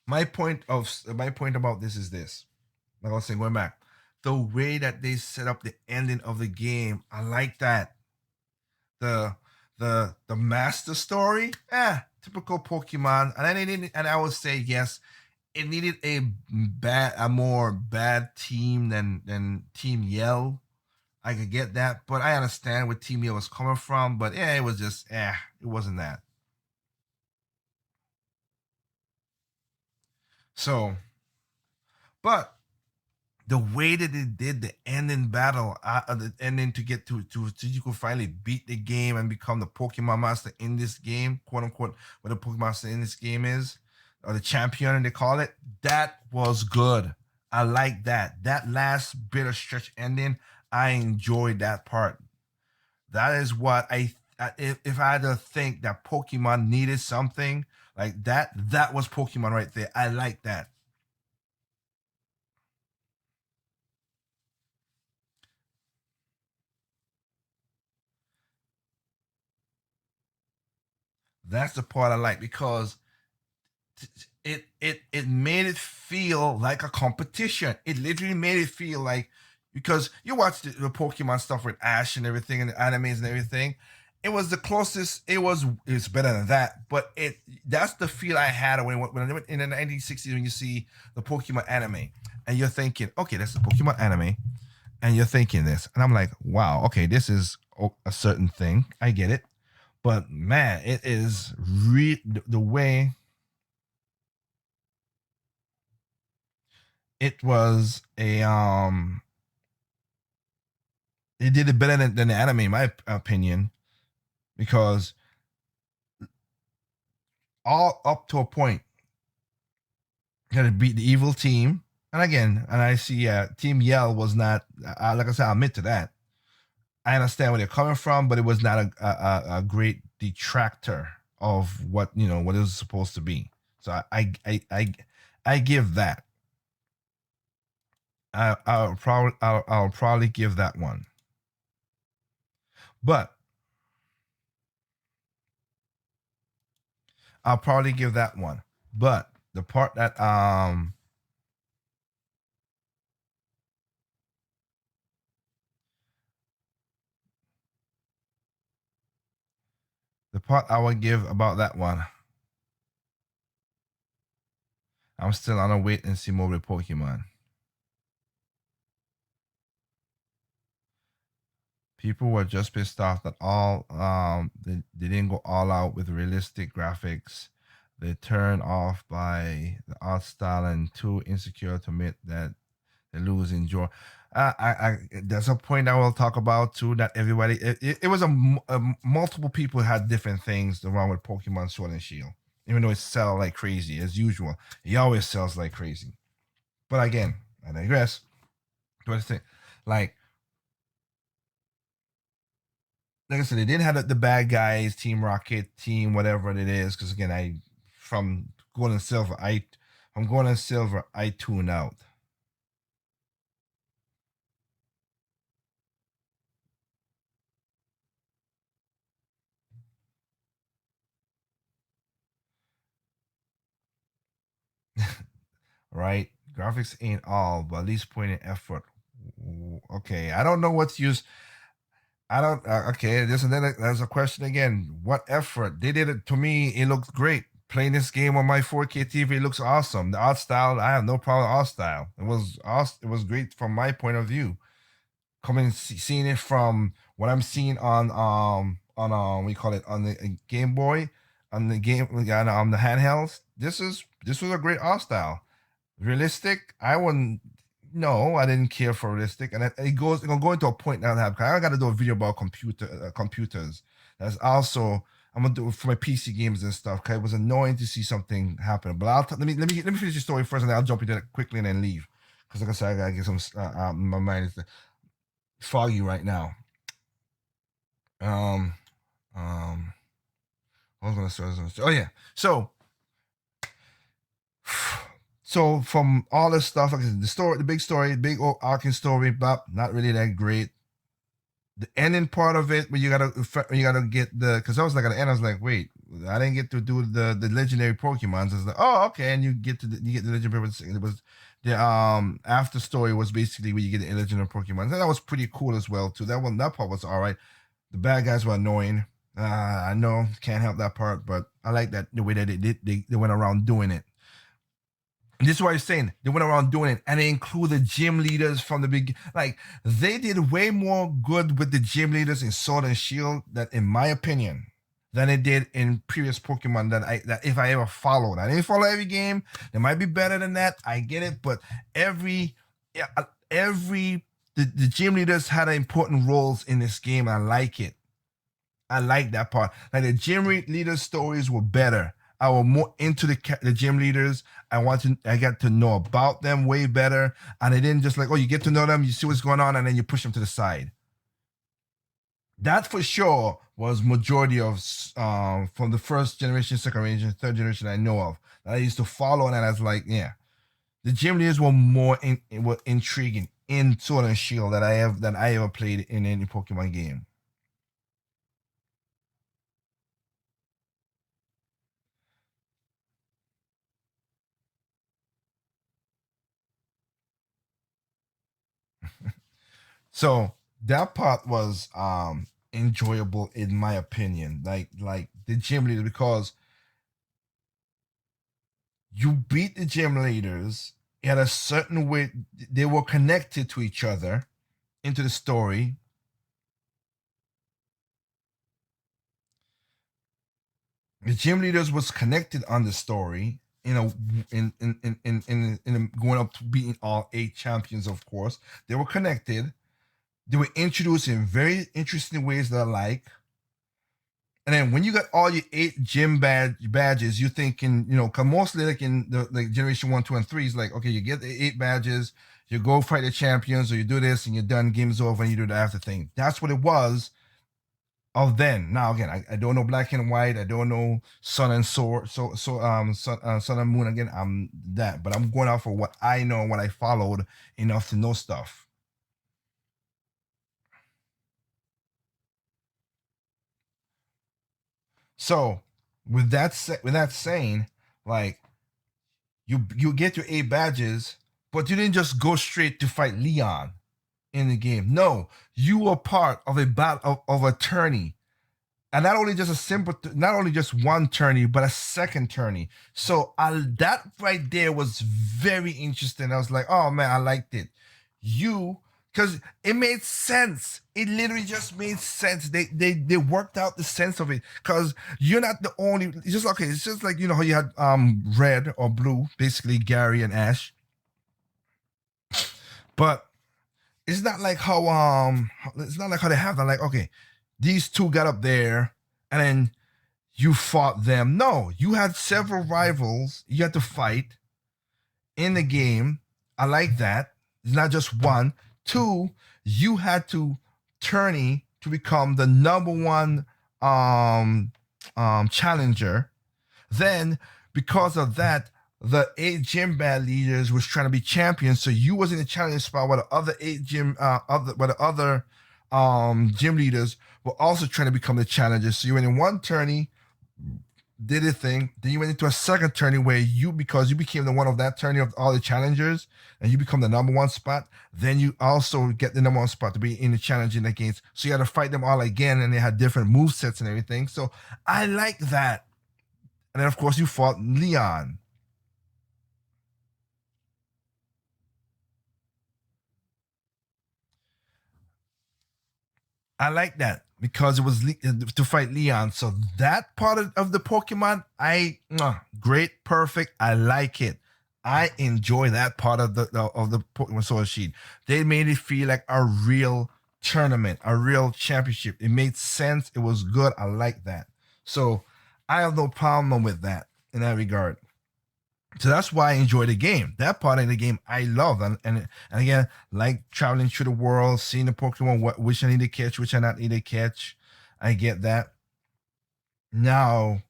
my point about this is this. Like I was saying, going back, the way that they set up the ending of the game, I like that. The the master story, typical Pokemon. And then it needed, and I would say yes, it needed a more bad team than Team Yell. I could get that, but I understand where Team Yell was coming from. But yeah, it was just it wasn't that. So, but the way that they did the ending battle, the ending to get to you could finally beat the game and become the Pokemon master in this game, quote unquote, what the Pokemon master in this game is, or the champion, and they call it. That was good. I like that. That last bit of stretch ending, I enjoyed that part. That is what if I had to think that Pokemon needed something like that, that was Pokemon right there. I like that. That's the part I like because it made it feel like a competition. It literally made it feel like because you watch the Pokemon stuff with Ash and everything and the animes and everything. It was the closest. It's better than that, but that's the feel I had when I went in the 1960s when you see the Pokemon anime and you're thinking, okay, that's the Pokemon anime, and you're thinking this, and I'm like, wow, okay, this is a certain thing. I get it, but man, it is the way it was a it did it better than the anime in my opinion because all up to a point you had to beat the evil team, and again, and I see Team Yell was not like I said, I admit to that. I understand where they're coming from, but it was not a great detractor of what what it was supposed to be. So I give that. I'll probably give that one. But I'll probably give that one. But the part that the part I would give about that one, I'm still on a wait and see more with Pokemon. People were just pissed off that they didn't go all out with realistic graphics. They turn off by the art style and too insecure to admit that they lose in joy. There's a point I will talk about too that everybody it was multiple people had different things wrong with Pokemon Sword and Shield, even though it sell like crazy as usual. It always sells like crazy. But again, I digress. What I say, like like I said, they didn't have the bad guys, Team Rocket, Team whatever it is. Because again, from Gold and Silver, from Gold and Silver, I tune out. Right? Graphics ain't all, but at least putting in effort. Okay, I don't know what's used. I don't. Okay, there's a question again. What effort they did it to me? It looks great. Playing this game on my 4K TV looks awesome. The art style, I have no problem with art style. It was awesome. It was great from my point of view. Coming seeing it from what I'm seeing on we call it on the Game Boy, on the game on the handhelds. This was a great art style. Realistic, I wouldn't. No, I didn't care for realistic, and it's gonna go into a point now. That I got to do a video about computers. That's also I'm gonna do it for my PC games and stuff. Cause it was annoying to see something happen. But let me finish the story first, and then I'll jump into it quickly and then leave. Because like I said, I gotta get some. My mind is foggy right now. Um, um, what was I gonna say? Oh yeah, so so from all this stuff, like the story, the big story, big arcing story, but not really that great. The ending part of it, where you gotta get the, because I was like at the end, I was like, wait, I didn't get to do the legendary Pokemons. I was like, oh, okay, and you get the legendary. It was the after story was basically where you get the legendary Pokemons, and that was pretty cool as well too. That part was all right. The bad guys were annoying. I know can't help that part, but I like that the way that they went around doing it. And this is what I'm saying. They went around doing it, and they included gym leaders from the big. Like they did way more good with the gym leaders in Sword and Shield, that, in my opinion, than they did in previous Pokemon that if I ever followed. I didn't follow every game. They might be better than that. I get it, but every yeah, every the gym leaders had important roles in this game. I like it. I like that part. Like the gym leader stories were better. I was more into the gym leaders. I got to know about them way better, and it didn't just like, oh, you get to know them, you see what's going on, and then you push them to the side. That for sure was majority of from the first generation, second generation, third generation I know of that I used to follow, and I was like, yeah, the gym leaders were more were intriguing in Sword and Shield that I ever played in any Pokemon game. So that part was enjoyable in my opinion. Like the gym leader, because you beat the gym leaders in a certain way. They were connected to each other into the story. The gym leaders was connected on the story. You know, in going up to beating all 8 champions, of course. They were connected. They were introduced in very interesting ways that I like. And then when you got all your 8 gym badges, you're thinking, cause mostly like in the like generation 1, 2, and 3, is like, okay, you get the 8 badges, you go fight the champions, or you do this and you're done, game's over, and you do the after thing. That's what it was of then. Now again, I don't know Black and White, I don't know Sun and Sword, Sun and Moon. Again, I'm that, but I'm going out for what I know and what I followed enough to know stuff. So with that saying, like you get your 8 badges, but you didn't just go straight to fight Leon in the game. No, you were part of a battle of a tourney, and not only just one tourney, but a second tourney. So that right there was very interesting. I was like, oh man, I liked it. You because it made sense. It literally just made sense. They worked out the sense of it because you're not the only. It's just okay. It's just like how you had red or blue, basically Gary and Ash, but it's not like how it's not like how they have that. Like okay, these two got up there and then you fought them. No, you had several rivals you had to fight in the game. I like that. It's not just one. Two, you had to tourney to become the number one challenger. Then, because of that, the 8 gym bad leaders was trying to be champions, so you was in the challenge spot while the other gym leaders were also trying to become the challengers. So you went in one tourney, did a thing. Then you went into a second tourney where because you became the one of that tourney of all the challengers, and you become the number one spot. Then you also get the number one spot to be in the challenging against. So you had to fight them all again, and they had different move sets and everything. So I like that. And then of course you fought Leon. I like that because it was to fight Leon. So that part of the Pokemon, great, perfect. I like it. I enjoy that part of the Pokemon Sword Sheet. They made it feel like a real tournament, a real championship. It made sense. It was good. I like that. So I have no problem with that in that regard. So that's why I enjoy the game. That part of the game I love, and again, like traveling through the world, seeing the Pokemon, which I need to catch, which I not need to catch. I get that. Now,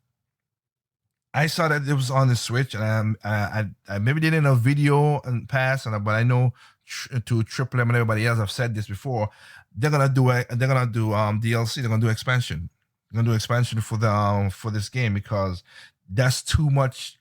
I saw that it was on the Switch, and I maybe did in a video in past, but I know to Triple M and everybody else, I've said this before. They're gonna do DLC. They're gonna do expansion. They're gonna do expansion for this game because that's too much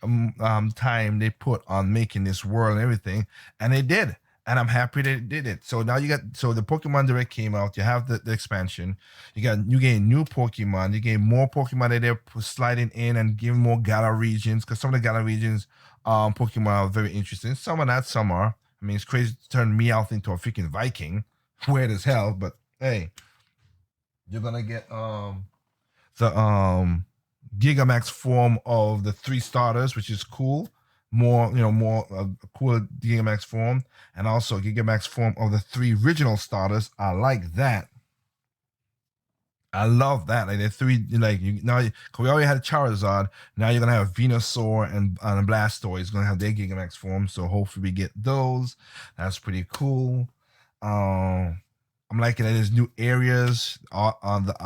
time they put on making this world and everything, and they did. And I'm happy they did it. So now the Pokemon Direct came out. You have the expansion. You gain new Pokemon. You gain more Pokemon that they're sliding in and giving more Galar regions because some of the Galar regions Pokemon are very interesting. Some are not. Some are. I mean, it's crazy to turn Meowth into a freaking Viking. Weird as hell, but hey, you're gonna get the Gigamax form of the 3 starters, which is cool. More cool Gigamax form, and also Gigamax form of the 3 original starters. I like that. I love that. Like the 3, now we already had Charizard. Now you're gonna have Venusaur and Blastoise gonna have their Gigamax form. So hopefully we get those. That's pretty cool. I'm liking that there's new areas on the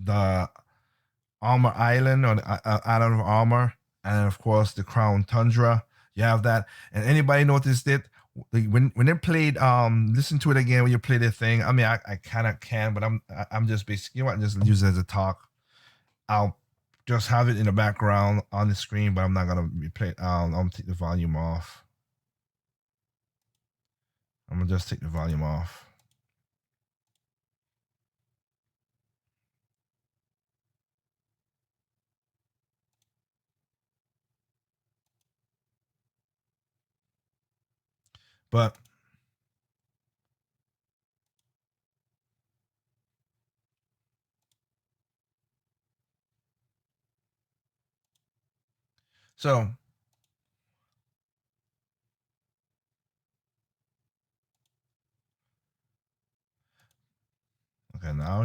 the Armor Island or the Island of Armor, and of course the Crown Tundra. You have that. And anybody noticed it when they played? Listen to it again when you play the thing. I mean, I kind of can, but I'm just basically just use it as a talk. I'll just have it in the background on the screen, but I'm not gonna replay. I'm gonna take the volume off. I'm gonna just take the volume off. But so okay, now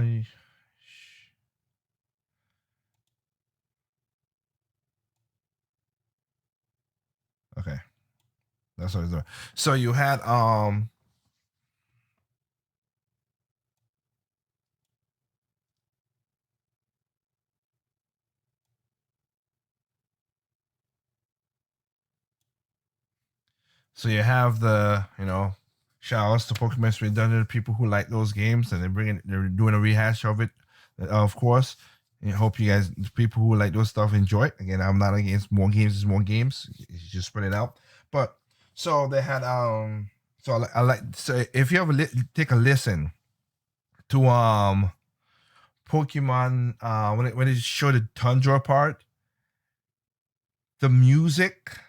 okay, that's what it's doing. So you had So you have the, shout outs to Pokemon Street Dungeon, people who like those games, and they're doing a rehash of it, of course. And I hope you guys, the people who like those stuff, enjoy it. Again, I'm not against more games. Is more games. You just spread it out. But so they had so I like so if you ever take a listen to Pokemon when it showed the Tundra part, the music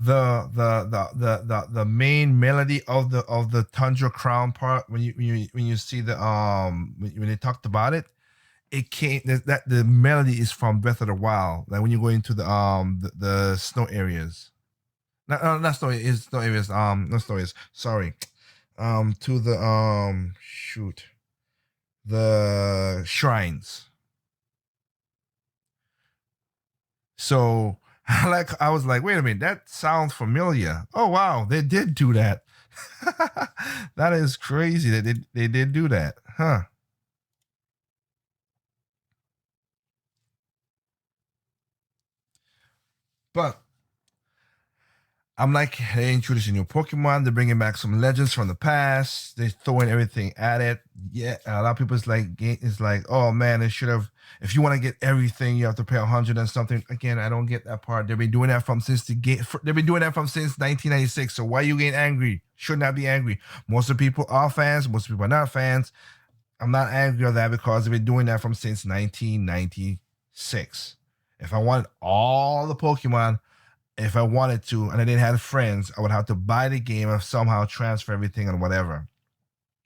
the main melody of the Tundra Crown part when you see the when they talked about it, it came that the melody is from Breath of the Wild. Like when you go into the snow areas. Not snow is snow areas. Not snow areas. Sorry. To the shoot the shrines. So I was like, wait a minute, that sounds familiar. Oh wow, they did do that. That is crazy that they did do that, huh? But I'm like, they introducing new Pokemon. They're bringing back some legends from the past. They're throwing everything at it. Yeah, a lot of people is like, oh man, they should have. If you want to get everything, you have to pay 100 and something. Again, I don't get that part. They've been doing that from since the game. They've been doing that from since 1996. So why you getting angry? Should not be angry. Most of the people are fans. Most people are not fans. I'm not angry at that because they've been doing that from since 1996. If I wanted all the Pokemon, if I wanted to, and I didn't have friends, I would have to buy the game and somehow transfer everything and whatever.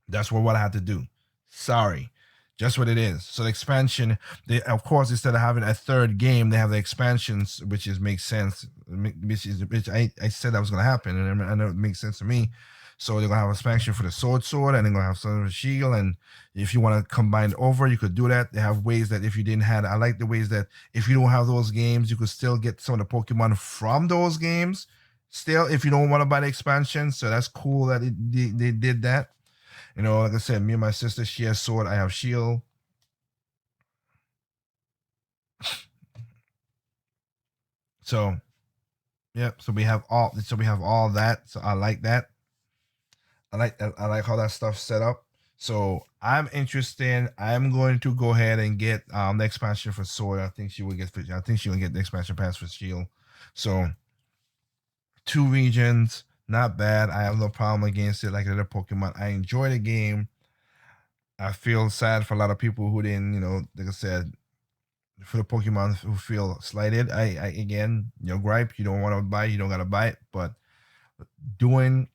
That's what I had to do. Sorry. Just what it is. So the expansion, they of course instead of having a third game, they have the expansions, which is makes sense. Which I said that was gonna happen, and I know it makes sense to me. So they're gonna have expansion for the sword, and they're gonna have some of the shield. And if you want to combine over, you could do that. They have ways that if you didn't have, I like the ways that if you don't have those games, you could still get some of the Pokemon from those games. Still, if you don't want to buy the expansion, so that's cool that they did that. Like I said, me and my sister, she has sword, I have shield. So yep. So we have all that. So I like that. I like how that stuff's set up. So I'm interested. I'm going to go ahead and get the expansion for sword. I think she will get the expansion pass for shield. So two regions, not bad. I have no problem against it. Like other Pokemon, I enjoy the game. I feel sad for a lot of people who didn't, like I said, for the Pokemon who feel slighted. I again, your gripe, you don't want to buy, you don't gotta buy it. But doing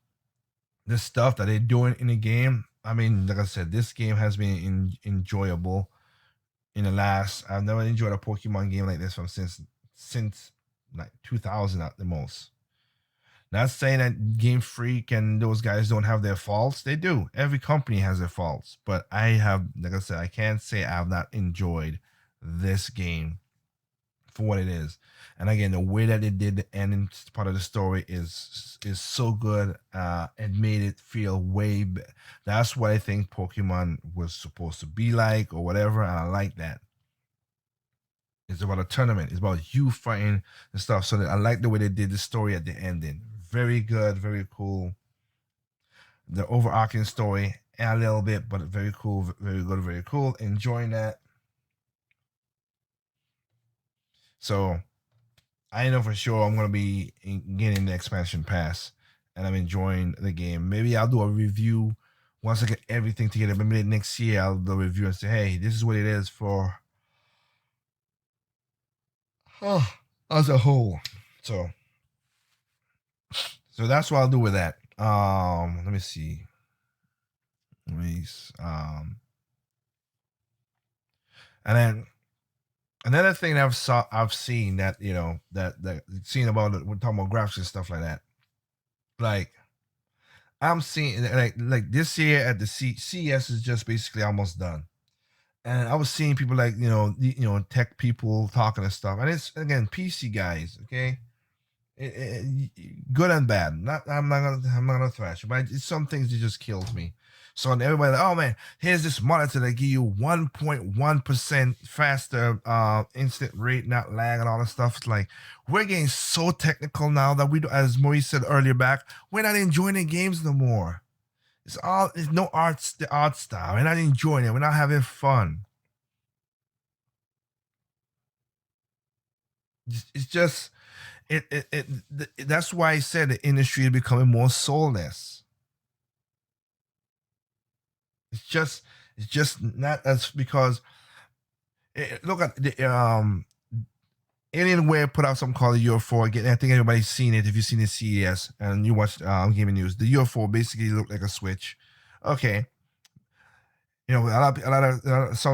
the stuff that they're doing in the game, I mean, like I said, this game has been enjoyable in the last. I've never enjoyed a Pokemon game like this from since like 2000 at the most. Not saying that Game Freak and those guys don't have their faults. They do. Every company has their faults. But I have, like I said, I can't say I have not enjoyed this game for what it is. And again, the way that they did the ending part of the story is so good. It made it feel That's what I think Pokemon was supposed to be like, or whatever. And I like that. It's about a tournament. It's about you fighting and stuff. So that I like the way they did the story at the ending. Very good, very cool. The overarching story a little bit, but very cool, very good, very cool. Enjoying that. So I know for sure I'm gonna be getting the expansion pass, and I'm enjoying the game. Maybe I'll do a review once I get everything together. Maybe next year I'll do a review and say, "Hey, this is what it is for as a whole." So, so that's what I'll do with that. Let me see. Let me, and then another thing that I've seen that that seen about it, we're talking about graphics and stuff like that. Like I'm seeing like this year at the CES is just basically almost done. And I was seeing people like tech people talking and stuff, and it's again PC guys, okay, good and bad. Not I'm not gonna thrash, but some things it just kills me. So and everybody, like, oh man, here's this monitor that give you 1.1% faster instant rate, not lag, and all this stuff. It's like we're getting so technical now that we, as Maurice said earlier back, we're not enjoying the games no more. It's no the art style. We're not enjoying it. We're not having fun. It's just that's why I said the industry is becoming more soulless. It's just it's just not as because look at Alienware put out something called the UFO. Again, I think everybody's seen it. If you've seen the CES and you watched gaming news, the UFO basically looked like a Switch. Okay, some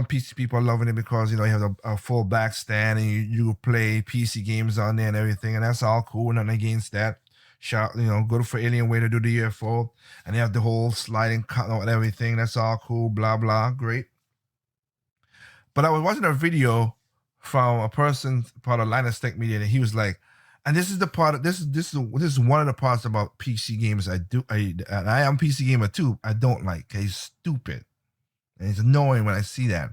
PC people are loving it because you have a full back stand and you play PC games on there and everything, and that's all cool. Nothing against that. Shout, good for Alienware to do the UFO, and they have the whole sliding and everything. That's all cool. Blah blah, great. But I was watching a video from a person part of Linus Tech Media, and he was like, and this is the part. This is one of the parts about PC games I do. And I am a PC gamer too. I don't like. He's stupid. And it's annoying when I see that.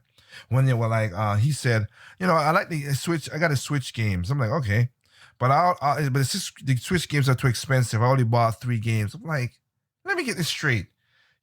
When they were like, he said, I like the Switch. I got to Switch games. I'm like, okay, but but it's just, the Switch games are too expensive. I already bought 3 games. I'm like, let me get this straight.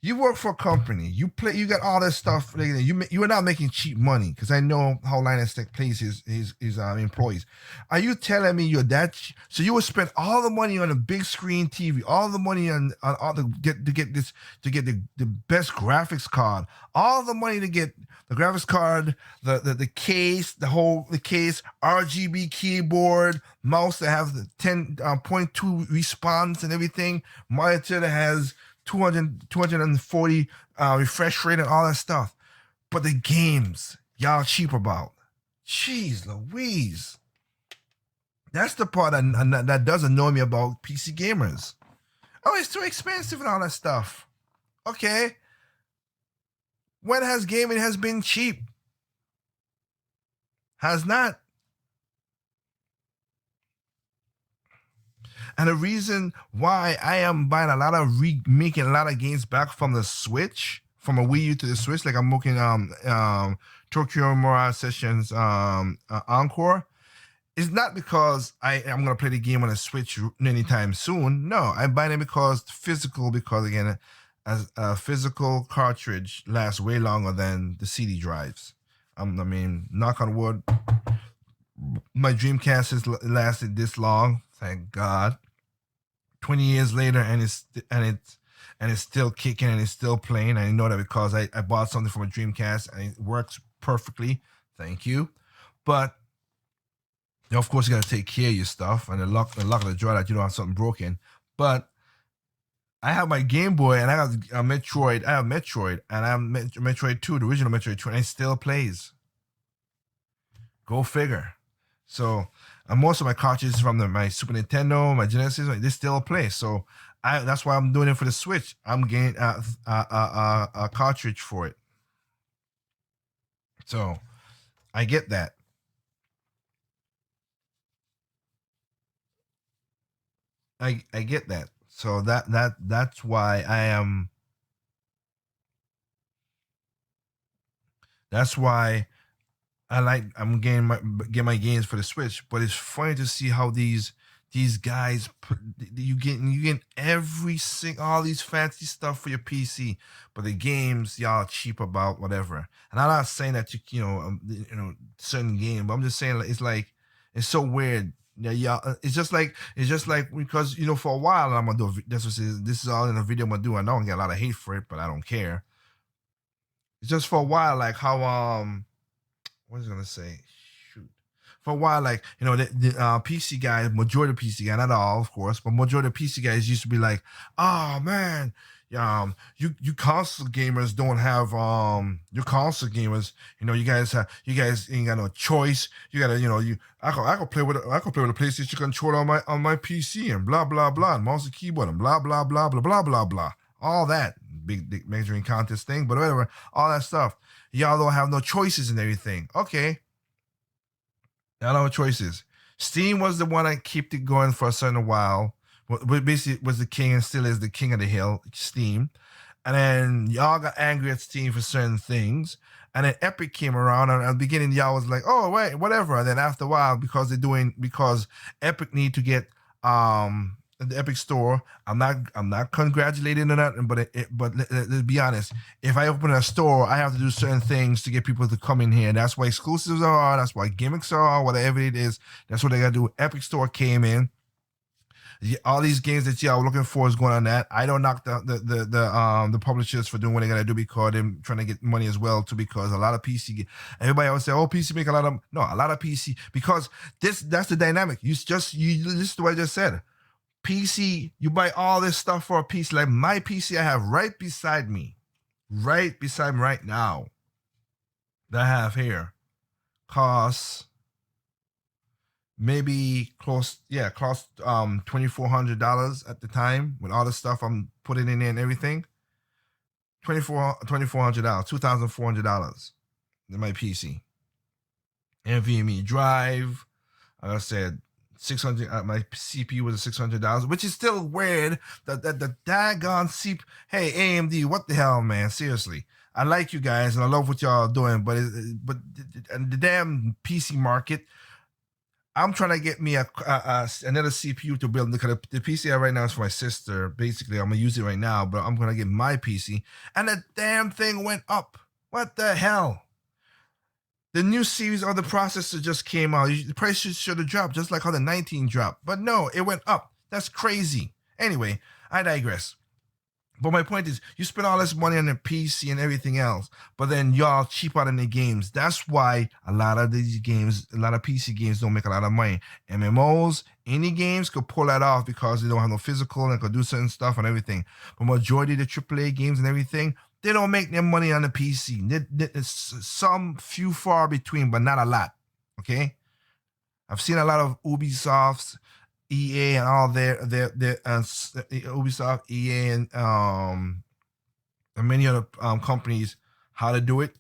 You work for a company. You got all this stuff. You are not making cheap money, because I know how Linus Tech pays his employees. Are you telling me you're that? So you would spend all the money on a big screen TV, all the money on all the get the best graphics card, all the money to get the graphics card, the case, the case, RGB keyboard, mouse that have the 10.2 response and everything, monitor that has 240 refresh rate and all that stuff. But the games y'all cheap about. Jeez Louise. That's the part that does annoy me about PC gamers. Oh, it's too expensive and all that stuff. Okay. When has gaming has been cheap? Has not. And the reason why I am buying making a lot of games back from the Switch, from a Wii U to the Switch, like I'm looking Tokyo Mirage Sessions Encore, is not because I'm gonna play the game on a Switch anytime soon. No, I'm buying it because again, as a physical cartridge lasts way longer than the CD drives. I mean, knock on wood, my Dreamcast has lasted this long, thank God. 20 years later, and it's still kicking and it's still playing. I know that because I bought something from a Dreamcast and it works perfectly. Thank you. But of course, you gotta take care of your stuff and the luck of the draw that you don't have something broken. But I have my Game Boy and I have Metroid. I have Metroid and I have Metroid 2, the original Metroid 2, and it still plays. Go figure. So, and most of my cartridges from my Super Nintendo, my Genesis, they still play. So, that's why I'm doing it for the Switch. I'm getting a cartridge for it. So, I get that. I get that. So that's why I am. That's why I'm getting my games for the Switch. But it's funny to see how these guys you get all these fancy stuff for your PC, but the games y'all cheap about whatever. And I'm not saying that certain game, but I'm just saying it's so weird. Yeah, it's just like because for a while I'm gonna do this is all in a video I'm gonna do. I know I get a lot of hate for it, but I don't care. It's just for a while, like how what was I gonna say? Shoot. For a while, like the PC guys, majority of PC guys, not all, of course, but majority of PC guys used to be like, "Oh man, you console gamers don't have your console gamers. You guys ain't got no choice. You gotta I could play with a PlayStation controller on my PC and blah blah blah, and mouse and keyboard and blah blah blah blah blah blah blah, all that big measuring contest thing, but whatever, all that stuff. Y'all don't have no choices and everything. Okay, y'all don't have choices. Steam was the one that kept it going for a certain while. Basically was the king and still is the king of the hill, Steam. And then y'all got angry at Steam for certain things. And then Epic came around, and at the beginning y'all was like, oh wait, whatever. And then after a while, because Epic need to get the Epic Store. I'm not congratulating on that, but let's be honest. If I open a store, I have to do certain things to get people to come in here. And that's why exclusives are. That's why gimmicks are. Whatever it is, that's what they gotta do. Epic Store came in. all these games that y'all looking for is going on that. I don't knock the publishers for doing what they gotta do because they're trying to get money as well too. Because a lot of PC, everybody always say, "Oh, PC make a lot of a lot of PC," because that's the dynamic. You listen to what I just said. PC, you buy all this stuff for a PC. Like my PC, I have right beside me right now. That I have here costs maybe cost $2,400 at the time with all the stuff I'm putting in there and everything. $2,400, $2,400 in my PC. NVMe drive, like I said, 600. My CPU was $600, which is still weird. The daggone CPU. Hey AMD, what the hell, man? Seriously, I like you guys and I love what y'all doing, but the damn PC market. I'm trying to get me another CPU to build because the PC I have right now is for my sister. Basically, I'm gonna use it right now, but I'm gonna get my PC, and the damn thing went up. What the hell? The new series of the processor just came out. The price should have dropped, just like how the 19 dropped. But no, it went up. That's crazy. Anyway, I digress. But my point is, you spend all this money on the PC and everything else, but then y'all cheap out in the games. That's why a lot of these games, a lot of PC games don't make a lot of money. MMOs, indie games could pull that off because they don't have no physical and could do certain stuff and everything. But majority of the AAA games and everything, they don't make their money on the PC. It's some few far between, but not a lot. Okay? I've seen a lot of Ubisofts, EA and all their Ubisoft, EA, and many other companies how to do it.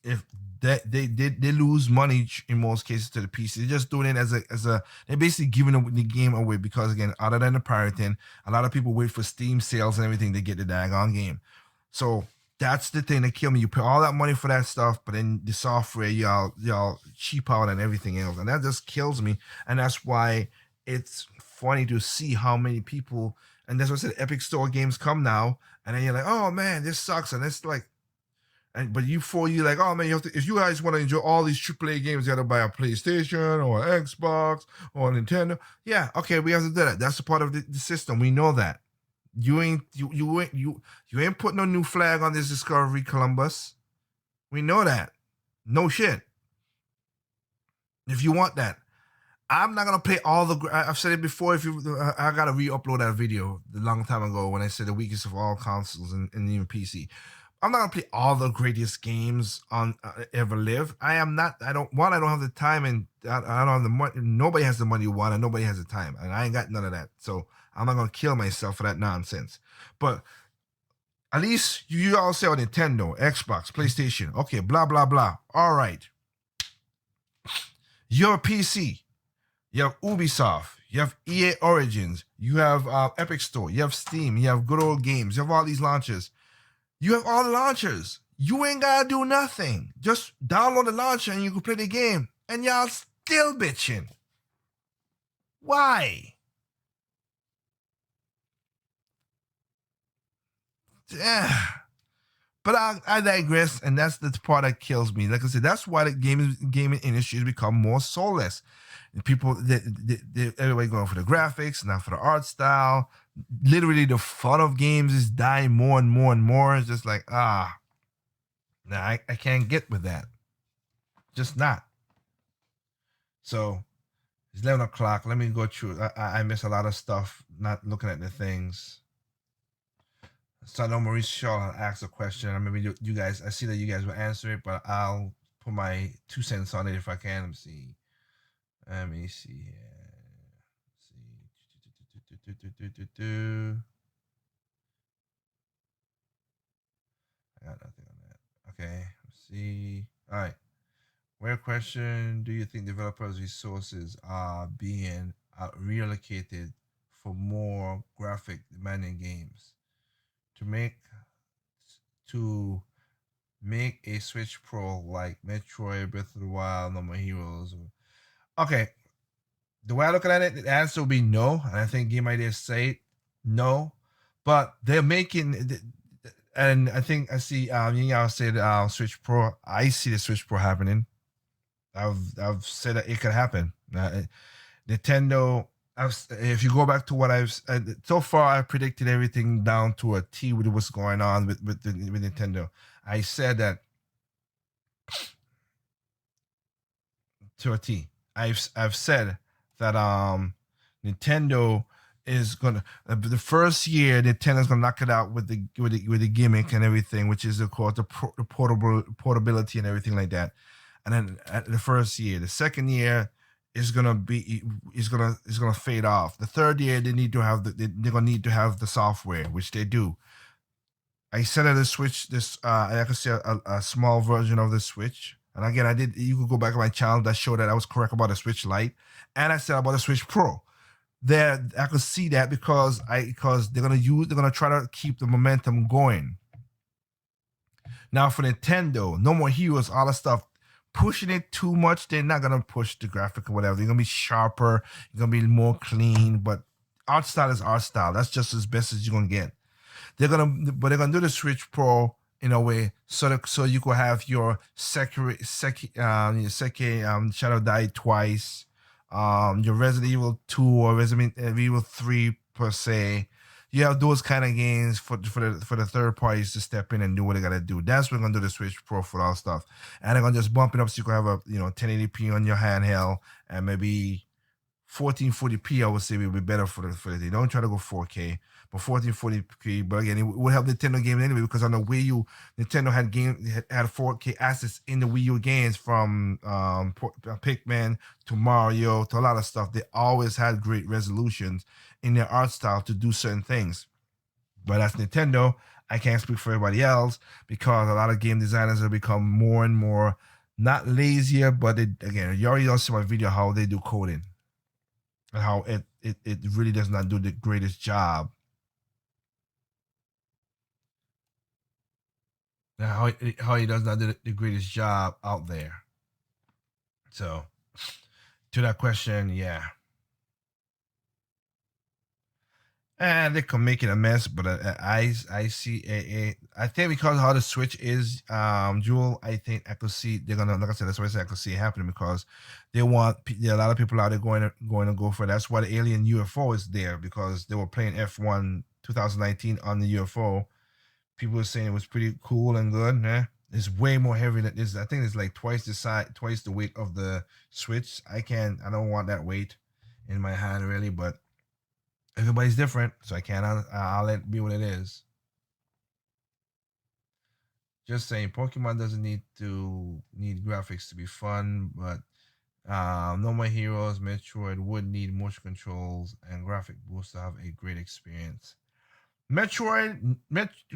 If they lose money in most cases to the PC, they're just doing it as a they're basically giving the game away because again, other than the pirating, a lot of people wait for Steam sales and everything to get the daggone game. So that's the thing that killed me. You pay all that money for that stuff, but then the software y'all cheap out and everything else, and that just kills me. And that's why it's funny to see how many people, and that's what I said, Epic Store games come now, and then you're like, oh man, this sucks, and it's like, but you like, oh man, if you guys want to enjoy all these AAA games, you got to buy a PlayStation or Xbox or Nintendo. Yeah, okay, we have to do that. That's a part of the system. We know that. You ain't putting no new flag on this Discovery Columbus. We know that. No shit. If you want that. I'm not gonna play all the. I've said it before. I gotta re-upload that video a long time ago when I said the weakest of all consoles and even PC. I'm not gonna play all the greatest games on ever live. I am not. I don't have the time, and I don't have the money. Nobody has the money, and nobody has the time, and I ain't got none of that. So I'm not gonna kill myself for that nonsense. But at least you all say on Nintendo, Xbox, PlayStation. Okay, blah blah blah. All right, your PC. You have Ubisoft, you have EA Origins, you have Epic Store, you have Steam, you have Good Old Games, you have all these launchers. You have all the launchers. You ain't gotta do nothing. Just download the launcher and you can play the game. And y'all still bitching. Why? Yeah. But I digress, and that's the part that kills me. Like I said, that's why the gaming industry has become more soulless. People, everybody going for the graphics, not for the art style. Literally, the fun of games is dying more and more and more. It's just like, nah, I can't get with that. Just not. So, it's 11 o'clock. Let me go through. I miss a lot of stuff, not looking at the things. So I know Maurice Shaw asked a question. I maybe you guys, I see that you guys will answer it, but I'll put my 2 cents on it if I can. Let me see here. I got nothing on that. Okay, let's see. All right. Where question, do you think developers' resources are being reallocated for more graphic demanding games to make a Switch Pro like Metroid, Breath of the Wild, No More Heroes? Okay, the way I look at it, the answer will be no, and I think Game Ideas say no, but they're making, and I think I see Yin said Switch Pro. I see the Switch Pro happening. I've said that it could happen. Nintendo if you go back to what so far, I've predicted everything down to a T with what's going on with Nintendo. I said that to a T. I've said that Nintendo is gonna the first year Nintendo's gonna knock it out with the gimmick and everything, which is of course the portability and everything like that. And then at the first year, the second year is gonna fade off. The third year they need to have they're gonna need to have the software, which they do. I said the Switch. I could see a small version of the Switch. And again, I did. You could go back to my channel that showed that I was correct about the Switch Lite, and I said about the Switch Pro. There, I could see that because they're gonna try to keep the momentum going. Now for Nintendo, No More Heroes, all the stuff, pushing it too much, they're not gonna push the graphic or whatever. They're gonna be sharper, you're gonna be more clean, but art style is art style. That's just as best as you're gonna get. They're gonna do the Switch Pro in a way so you could have your Shadow Die twice, your Resident Evil 2 or Resident Evil 3 per se. You have those kind of games for the third parties to step in and do what they gotta do. That's what we're gonna do the Switch Pro for all stuff, and they're gonna just bump it up so you can have a 1080p on your handheld and maybe 1440p. I would say would be better for the day. Don't try to go 4K, but 1440p. But again, it would help Nintendo games anyway because on the Wii U, Nintendo had 4K assets in the Wii U games from Pikmin to Mario to a lot of stuff. They always had great resolutions in their art style to do certain things. But as Nintendo, I can't speak for everybody else because a lot of game designers have become more and more not lazier, but again, you already see my video how they do coding and how it really does not do the greatest job. And how he does not do the greatest job out there. So to that question, yeah. And they can make it a mess, but I see I think because how the Switch is, Jewel, I think I could see they're gonna, like I said, that's why I said I could see it happening because there are a lot of people out there going to go for it. That's why the Alien UFO is there because they were playing F1 2019 on the UFO. People were saying it was pretty cool and good. It's way more heavy than this. I think it's like twice the weight of the Switch. I don't want that weight in my hand really, but everybody's different, so I'll let it be what it is. Just saying, Pokemon doesn't need graphics to be fun, but No More Heroes, Metroid would need motion controls and graphic boosts to have a great experience.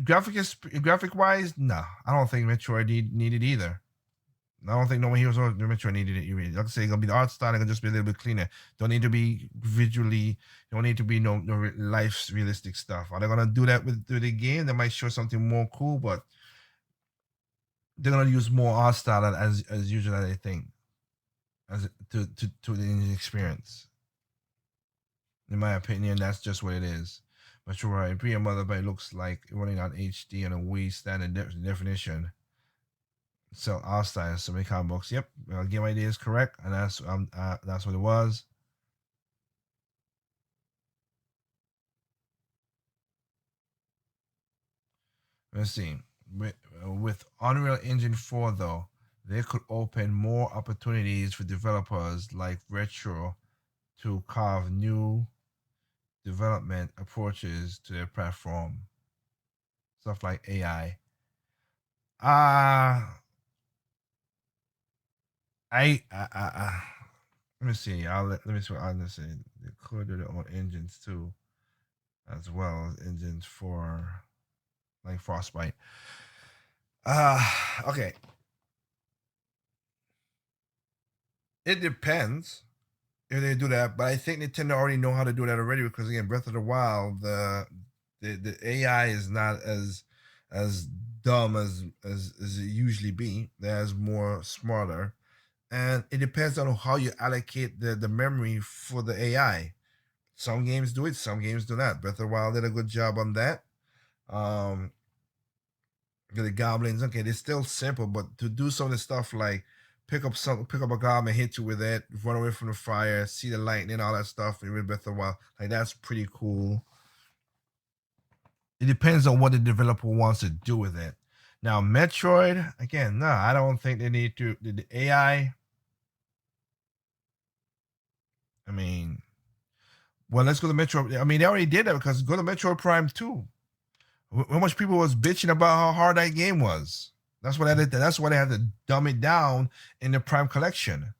Graphic wise, no, I don't think Metroid needed either. I don't think No More Heroes or the Metroid needed it. Like I say, it's gonna be the art style. It can just be a little bit cleaner. Don't need to be visually. Don't need to be no life's realistic stuff. Are they gonna do that with the game? They might show something more cool, but they're gonna use more art style as usual. I think as to the experience. In my opinion, that's just what it is. But you're right. Pre Mother, but it looks like running on HD and a Wii standard definition. So our style, so many comic books. Yep, game idea is correct, and that's what it was. Let's see. With Unreal Engine 4, though, they could open more opportunities for developers like Retro to carve new development approaches to their platform. Stuff like AI. Uh let me see. Let me see what I'm gonna say. They could do their own engines too, as well as engines for like Frostbite. Okay. It depends if they do that, but I think Nintendo already know how to do that already because again, Breath of the Wild, the AI is not as dumb as it usually be. There's more smarter, and it depends on how you allocate the memory for the AI. Some games do it, some games do not. Breath of the Wild did a good job on that. The goblins, okay, they're still simple, but to do some of the stuff like pick up a gum and hit you with it, run away from the fire, see the lightning, all that stuff in Breath of the Wild. Like that's pretty cool. It depends on what the developer wants to do with it. Now, Metroid, again, no, I don't think they need to. The AI, I mean, well, let's go to Metroid. I mean, they already did that because go to Metroid Prime 2. How much people was bitching about how hard that game was. That's why they had to dumb it down in the Prime collection.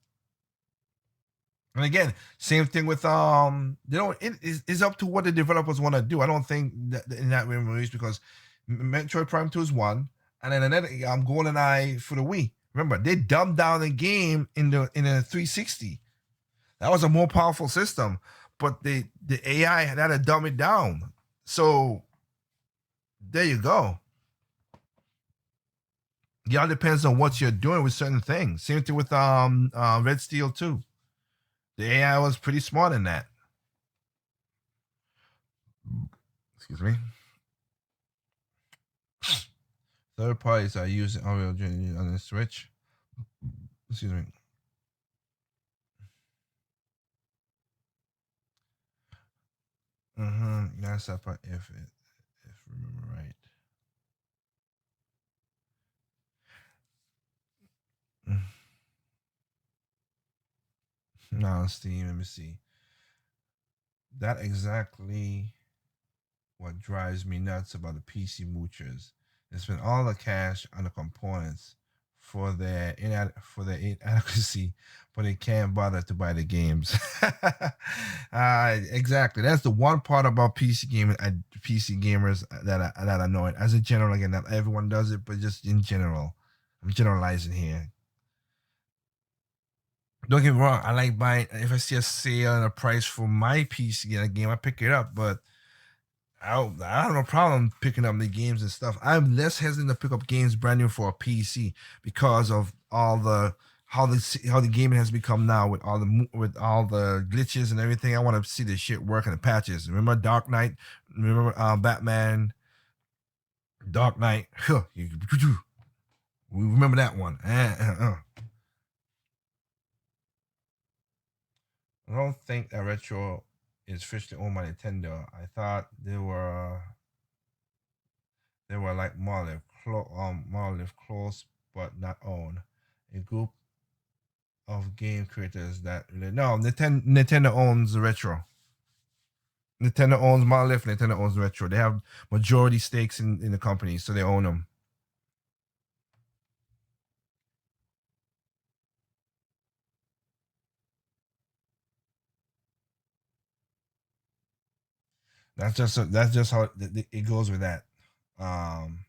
And again, same thing with they don't. It's up to what the developers want to do. I don't think that in that way release because Metroid Prime 2 is one, and then another GoldenEye for the Wii. Remember, they dumbed down the game in the 360. That was a more powerful system, but the AI had to dumb it down. So there you go. It all depends on what you're doing with certain things. Same thing with Red Steel 2. The AI was pretty smart in that. Excuse me. Third parties are using Unreal Engine on the Switch. Excuse me. That's that part. If remember right. Now Steam. Let me see. That exactly what drives me nuts about the PC moochers. They spend all the cash on the components for their inadequacy, but they can't bother to buy the games. Exactly. That's the one part about PC gamers that annoy. As a general, again, not everyone does it, but just in general, I'm generalizing here. Don't get me wrong. I like buying if I see a sale and a price for my PC game, I pick it up. But I have no problem picking up the games and stuff. I'm less hesitant to pick up games brand new for a PC because of all the how the gaming has become now with all the glitches and everything. I want to see the shit work in the patches. Remember Dark Knight? Remember Batman? Dark Knight. We remember that one. I don't think that retro is officially owned by Nintendo. I thought they were like Monolith close but not owned. A group of game creators that no Nintendo owns the retro. Nintendo owns Monolith. Nintendo owns retro. They have majority stakes in the company, so they own them. That's just how it goes with that. Um,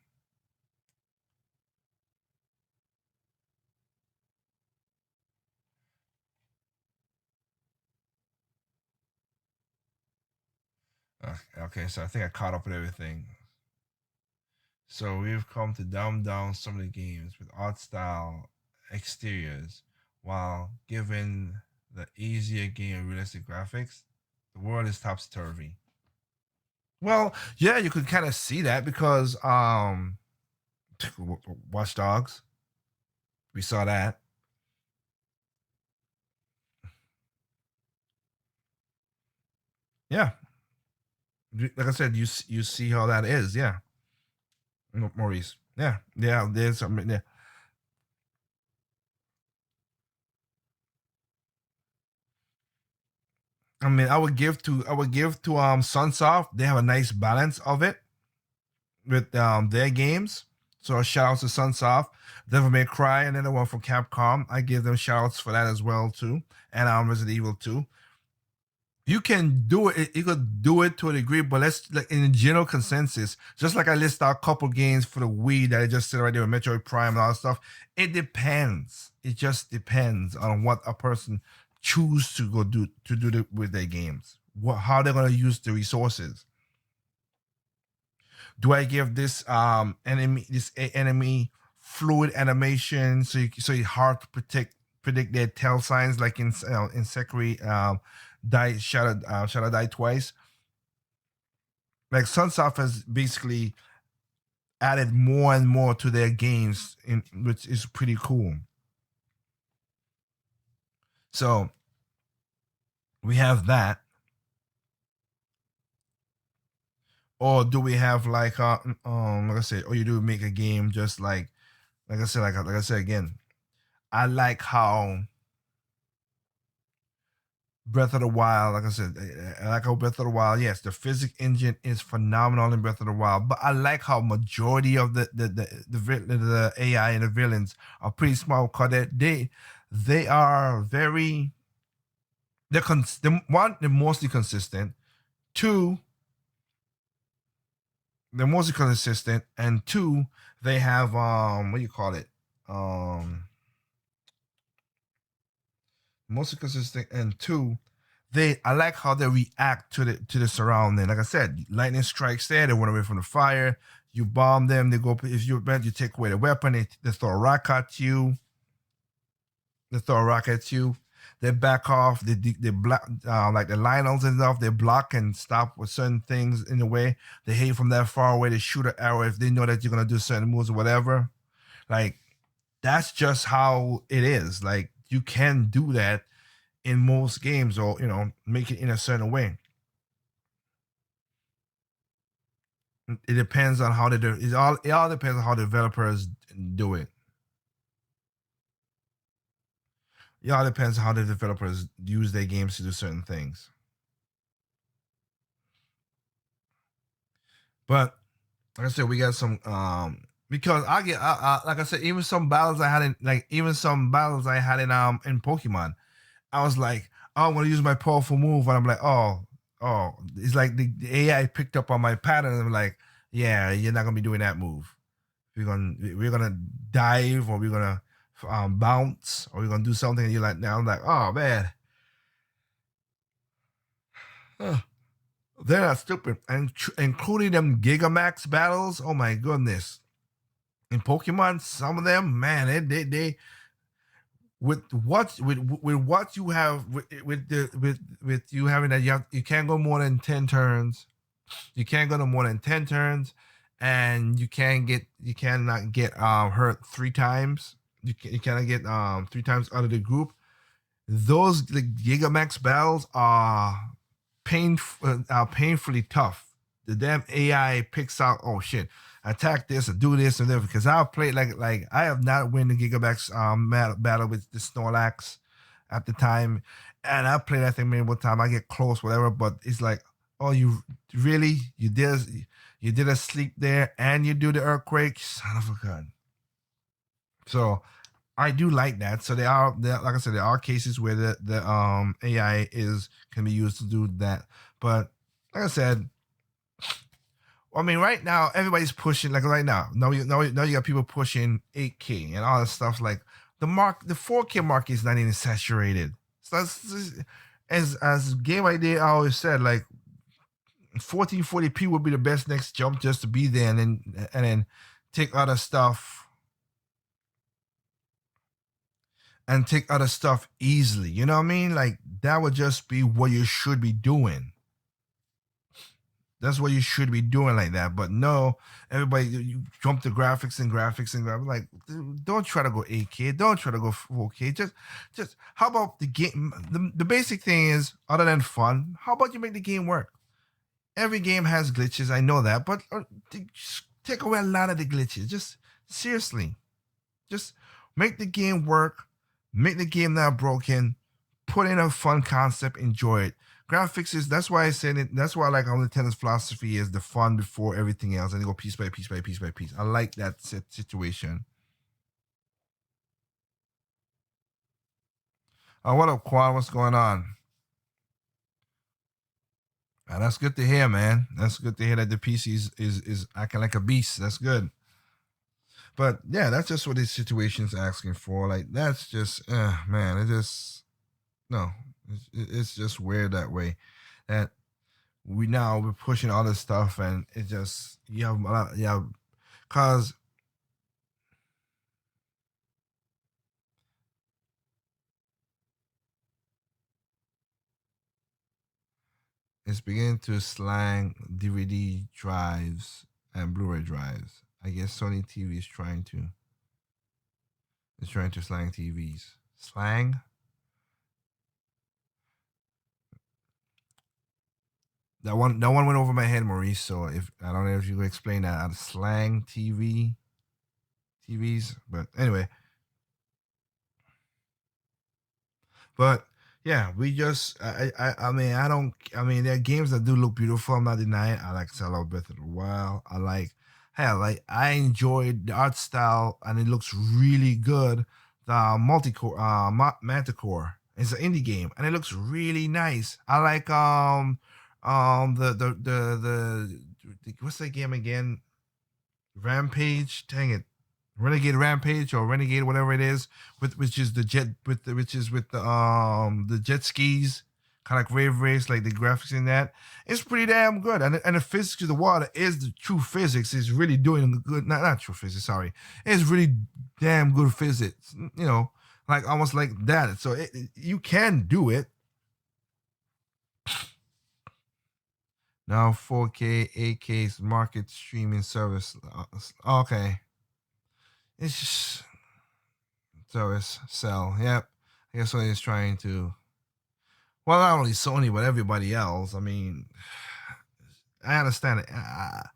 okay, so I think I caught up with everything. So we've come to dumb down some of the games with art style exteriors while giving the easier game realistic graphics. The world is topsy turvy. Well, yeah, you could kind of see that because Watch Dogs, we saw that. Yeah, like I said, you see how that is. Yeah, Maurice. Yeah, yeah. There's something. Yeah. I mean, I would give to Sunsoft. They have a nice balance of it with their games. So shout out to Sunsoft. Devil May Cry, another one from Capcom. I give them shouts for that as well too. And Resident Evil 2. You can do it. You could do it to a degree, but let's like in general consensus. Just like I list out a couple games for the Wii that I just said right there, with Metroid Prime and all that stuff. It depends. It just depends on what a person choose to go do with their games. How they're gonna use the resources. Do I give this enemy fluid animation so it's hard to predict their tail signs like in Sekiri Shadow Die Twice. Like Sunsoft has basically added more and more to their games, which is pretty cool. So we have that, or do we have like I said, or you do make a game just like I said, like I said again, I like how Breath of the Wild, like I said, I like how Breath of the Wild. Yes, the physics engine is phenomenal in Breath of the Wild, but I like how majority of the AI and the villains are pretty smart because they are very they're mostly consistent. Two, they're mostly consistent, and two, they have what do you call it? Um, mostly consistent, and two, they I like how they react to the surrounding. Like I said, lightning strikes there, they run away from the fire. You bomb them, they go. If you're bad, you take away the weapon. They throw a rock at you. They throw a rock at you. They back off. They block like the Lionels and stuff. They block and stop with certain things in the way. They hit from that far away. They shoot an arrow if they know that you're gonna do certain moves or whatever. Like that's just how it is. Like you can do that in most games, or make it in a certain way. It depends on how they do it all depends on how developers do it. It all depends on how the developers use their games to do certain things. But like I said, we got some because like I said, even some battles I had in Pokemon, I was like, oh, I'm gonna use my powerful move, and I'm like, oh, it's like the AI picked up on my pattern, and I'm like, yeah, you're not gonna be doing that move. We're gonna dive, or we're gonna bounce, or we're gonna do something. And you're like, now I'm like, oh man, huh, they're not stupid, and including them Gigamax battles. Oh my goodness, in Pokemon, some of them, man, they with what you have with you having that you can't go more than 10 turns. You can't go no more than 10 turns, and you cannot get hurt 3 times. You cannot get 3 times out of the group. Those the Gigamax battles are painfully tough. The damn AI picks out, oh shit, attack this or do this and that, because I've played like I have not win the Gigamax battle with the Snorlax at the time, and I played that thing many more time. I get close, whatever, but it's like, oh, you really you did a sleep there and you do the earthquake, son of a gun. So I do like that. So like I said, there are cases where the AI is can be used to do that. But like I said, I mean, right now everybody's pushing like right now you got people pushing 8K and all that stuff. Like the 4K market is not even saturated. So as game idea I always said, like 1440p would be the best next jump just to be there, and then take other stuff and take other stuff easily. You know what I mean? Like that would just be what you should be doing. That's what you should be doing like that. But no, everybody you jump to graphics and graphics and graphics. Like, don't try to go 8K. Don't try to go 4K. Just how about the game? The basic thing is, other than fun, how about you make the game work? Every game has glitches. I know that, but just take away a lot of the glitches. Just seriously, just make the game work. Make the game not broken. Put in a fun concept. Enjoy it. Graphics is that's why I said it. That's why I like how Nintendo's philosophy is the fun before everything else, and they go piece by piece by piece by piece. I like that situation. What up, Quad? What's going on? That's good to hear, man. That's good to hear that the PC is acting like a beast. That's good. But yeah, that's just what this situation's asking for. Like that's just, man, it just no, it's just weird that way. That we're pushing all this stuff, and it just you have a lot, yeah, cause it's beginning to slang DVD drives and Blu-ray drives. I guess Sony TV is trying to slang TVs. Slang? That one went over my head, Maurice. So if I don't know if you could explain that slang TVs, but anyway, but yeah, we just I mean I mean there are games that do look beautiful. I'm not denying. I like Zelda Breath of the Wild. I like hell like I enjoyed the art style and it looks really good. The multicore Manticore. It's an indie game and it looks really nice. I like the what's that game again? Rampage. Dang it, Renegade Rampage or Renegade whatever it is, with which is the jet with the, which is with the jet skis, kind of like Wave Race, like the graphics in that. It's pretty damn good, and the physics of the water is the true physics. Is really doing good. Not true physics. Sorry, it's really damn good physics. You know, like almost like that. So you can do it. Now 4K, 8K market streaming service. Okay, it's just service sell. Yep. I guess Sony is trying to. Well, not only Sony but everybody else. I mean, I understand it. I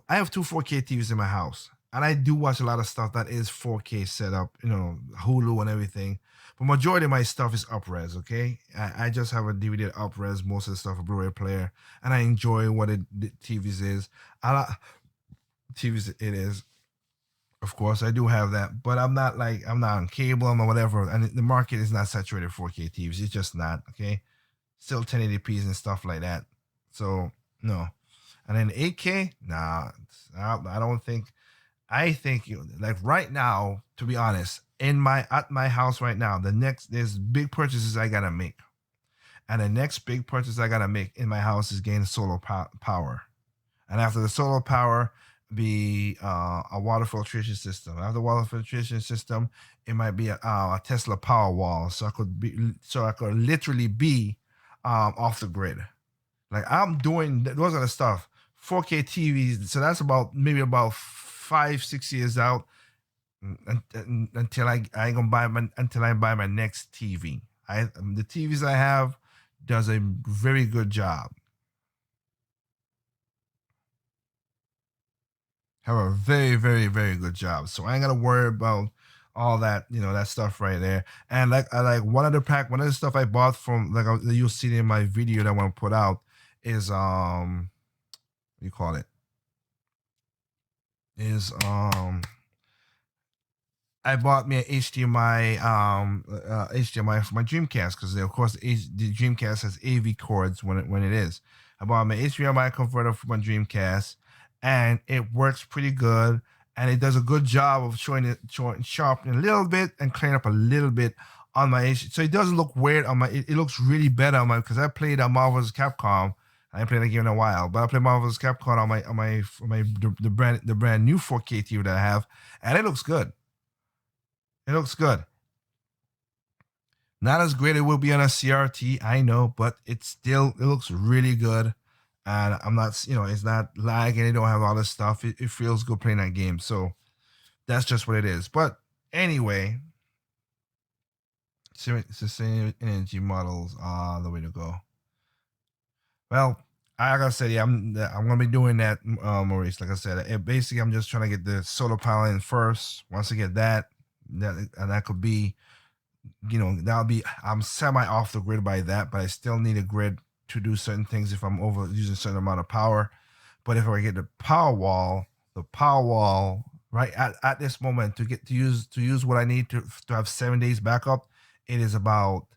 have two 4K TVs in my house, and I do watch a lot of stuff that is 4K setup. You know, Hulu and everything. But majority of my stuff is upres. Okay, I just have a DVD upres. Most of the stuff a Blu-ray player, and I enjoy what the TVs is. I like TVs it is. Of course, I do have that, but I'm not on cable or whatever, and the market is not saturated 4K TVs. It's just not okay. Still 1080p's and stuff like that. So no, and then 8K, nah, I don't think. I think like right now, to be honest, in my at my house right now, there's big purchases I gotta make, and the next big purchase I gotta make in my house is getting solar power. And after the solar power, be a water filtration system. After the water filtration system, it might be a Tesla power wall, so I could literally be off the grid. Like I'm doing those are the stuff. 4K TVs, so that's about maybe about 5 6 years out until I ain't gonna buy until I buy my next TV. The TVs I have does a very good job. Have a very, very, very good job. So I ain't gotta worry about all that, that stuff right there. And like I like one of the stuff I bought from you'll see in my video that I want to put out is what do you call it? Is I bought me an HDMI for my Dreamcast because of course the Dreamcast has AV cords when it is. I bought my HDMI converter for my Dreamcast, and it works pretty good, and it does a good job of showing sharpening a little bit and clearing up a little bit on my So it doesn't look weird on my. It looks really better on my because I played Marvel's Capcom. I ain't played that game in a while, but I played Marvel's Capcom on my the brand new 4K TV that I have, and it looks good. It looks good. Not as great it will be on a CRT, I know, but it looks really good. And I'm not, it's not lagging. It don't have all this stuff. It feels good playing that game. So that's just what it is. But anyway, sustainable energy models are the way to go. Well, like I said, yeah, I'm gonna be doing that, Maurice. Like I said, basically I'm just trying to get the solar panel in first. Once I get that could be that'll be I'm semi off the grid by that, but I still need a grid to do certain things if I'm over using a certain amount of power. But if I get the power wall right at this moment to use what I need to have 7 days backup, it is about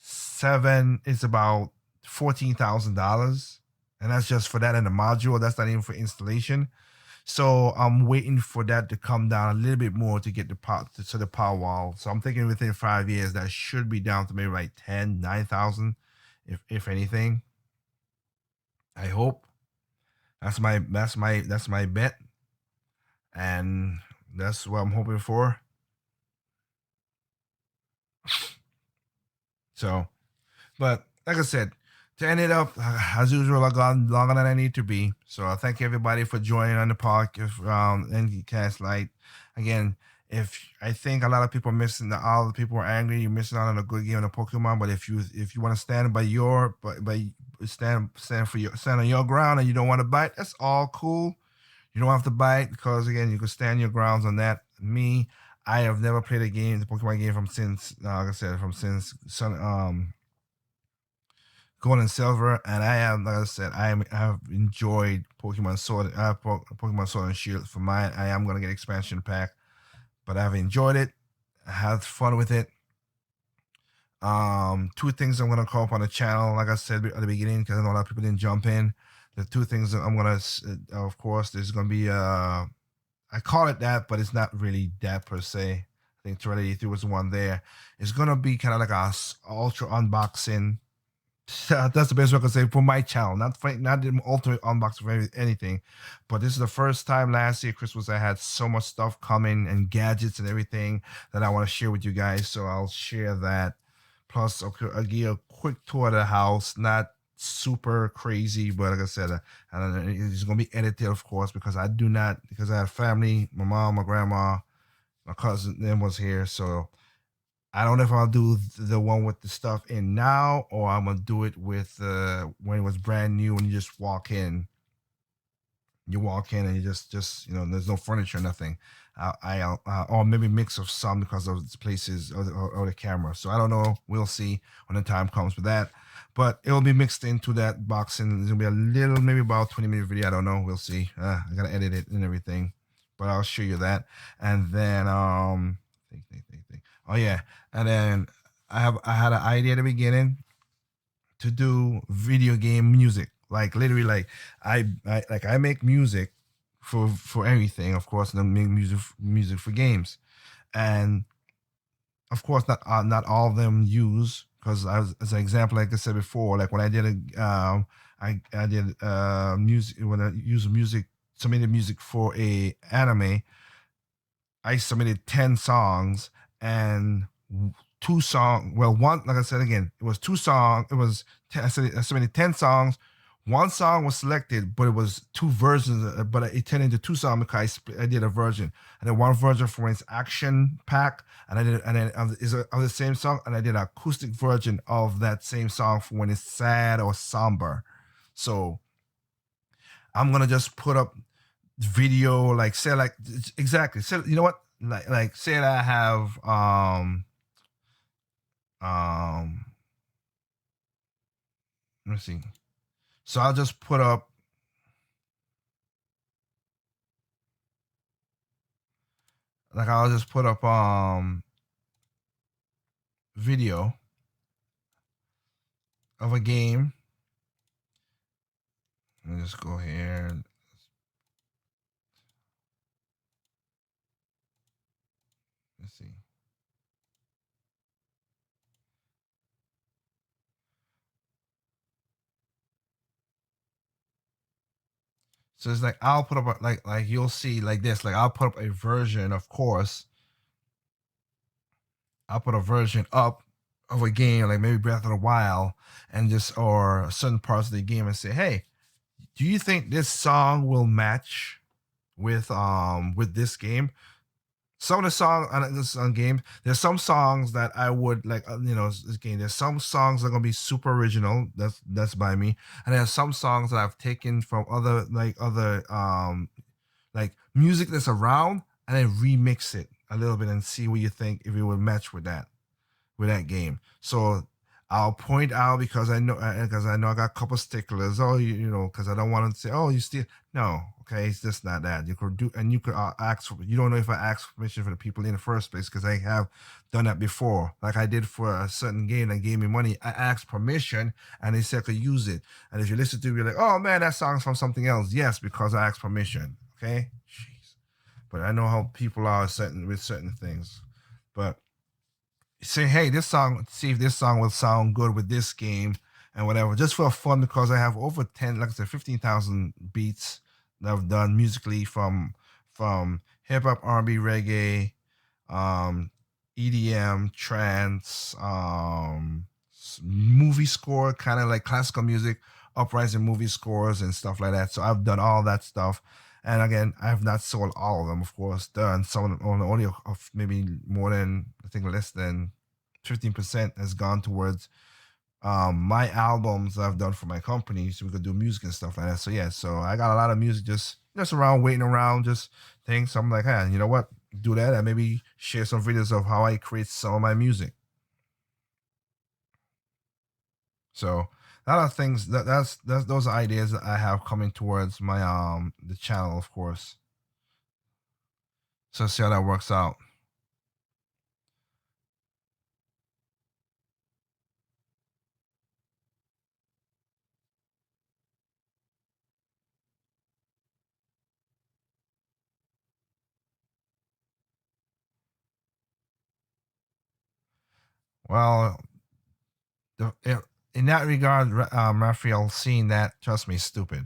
it's about $14,000, and that's just for that and the module. That's not even for installation. So I'm waiting for that to come down a little bit more to get the power wall. So I'm thinking within 5 years that should be down to maybe like 9,000, if anything. I hope that's my bet, and that's what I'm hoping for. So, but like I said, to end it up, as usual, I've gone longer than I need to be. So I thank everybody for joining on the podcast, and Cast Light. Again, if I think a lot of people are missing all the people are angry, you're missing out on a good game of Pokemon. But if you want to stand by stand on your ground and you don't want to bite, that's all cool. You don't have to bite because again, you can stand your grounds on that. Me, I have never played a game, the Pokemon game from since, like I said, from since Gold and Silver, and I have, like I said, I have enjoyed Pokemon Sword and Shield. For mine, I am gonna get expansion pack, but I've enjoyed it. I had fun with it. Two things I'm gonna call up on the channel, like I said at the beginning, because I know a lot of people didn't jump in. The two things that I'm gonna, of course, there's gonna be I call it that, but it's not really that per se. I think Serenity 3 was the one there. It's gonna be kind of like a ultra unboxing. That's the best way I can say for my channel, not the ultimate unboxing for anything, but this is the first time last year Christmas I had so much stuff coming and gadgets and everything that I want to share with you guys. So I'll share that. Plus, I'll give you a quick tour of the house, not super crazy, but like I said, it's gonna be edited, of course, because I have family, my mom, my grandma, my cousin, them was here, so I don't know if I'll do the one with the stuff in now or I'm gonna do it with when it was brand new and you just walk in. You walk in and you just there's no furniture, nothing. Or maybe mix of some because of the places or the camera. So I don't know. We'll see when the time comes for that. But it'll be mixed into that box and there's gonna be a little, maybe about 20-minute video. I don't know. We'll see. I gotta edit it and everything, but I'll show you that. And then think. Oh yeah, and then I had an idea at the beginning to do video game music. Like literally, like I make music for everything, of course, and I make music for games, and of course not all of them use because as an example, like I said before, like when I did I did music when I use music submitted music for a anime. I submitted 10 songs and two songs. Well, one, like I said again, it was two songs. It was I submitted 10 songs. One song was selected, but it was two versions. But it turned into two songs because I did a version. And then one version for its action pack, and I did, and then of the same song, and I did an acoustic version of that same song for when it's sad or somber. So I'm gonna just put up video, like say like exactly. So you know what? Like say that I have um let me see. So I'll just put up I'll just put up video of a game. Let me just go here. Let's see. So it's like I'll put up like you'll see like this. Like I'll put up a version, of course. I'll put a version up of a game, like maybe Breath of the Wild, and just or certain parts of the game, and say, hey, do you think this song will match with this game? Some of the songs on this on game, there's some songs that I would like. This game. There's some songs that are gonna be super original. That's by me, and there's some songs that I've taken from other like music that's around, and then remix it a little bit and see what you think if it would match with that game. So I'll point out because I know I got a couple sticklers. Oh, because I don't want to say, oh, you still no. Okay, it's just not that you could do, and you could ask for. You don't know if I asked permission for the people in the first place because I have done that before. Like I did for a certain game that gave me money. I asked permission, and they said I could use it. And if you listen to it, you're like, oh man, that song's from something else. Yes, because I asked permission. Okay, jeez. But I know how people are with certain things. But say, hey, see if this song will sound good with this game and whatever, just for fun because I have over 10, like I said, 15,000 beats that I've done musically from hip hop, R&B, reggae, um, EDM, trance, movie score, kind of like classical music, uprising movie scores and stuff like that. So I've done all that stuff. And again, I have not sold all of them, of course. Done some of them, only of maybe more than I think less than 15% has gone towards my albums I've done for my company, so we could do music and stuff like that. So yeah, so I got a lot of music just around waiting around, just things. So I'm like, hey, you know what? Do that and maybe share some videos of how I create some of my music. So a lot of things that's those are ideas that I have coming towards my the channel, of course. So see how that works out. Well, in that regard, Raphael, seeing that, trust me, is stupid.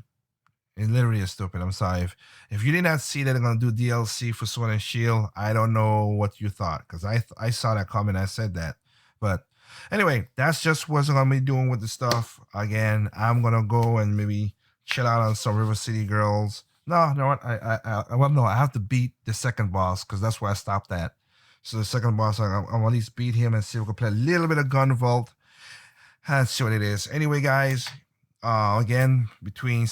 It literally is stupid. I'm sorry. If you did not see that they're gonna do DLC for Sword and Shield, I don't know what you thought because I saw that comment. I said that, but anyway, that's just what I'm gonna be doing with the stuff. Again, I'm gonna go and maybe chill out on some River City Girls. No, no, what well, no, I have to beat the second boss because that's where I stopped at. So the second boss, I'm at least beat him and see if we can play a little bit of Gun Vault. That's what it is. Anyway, guys, again, between between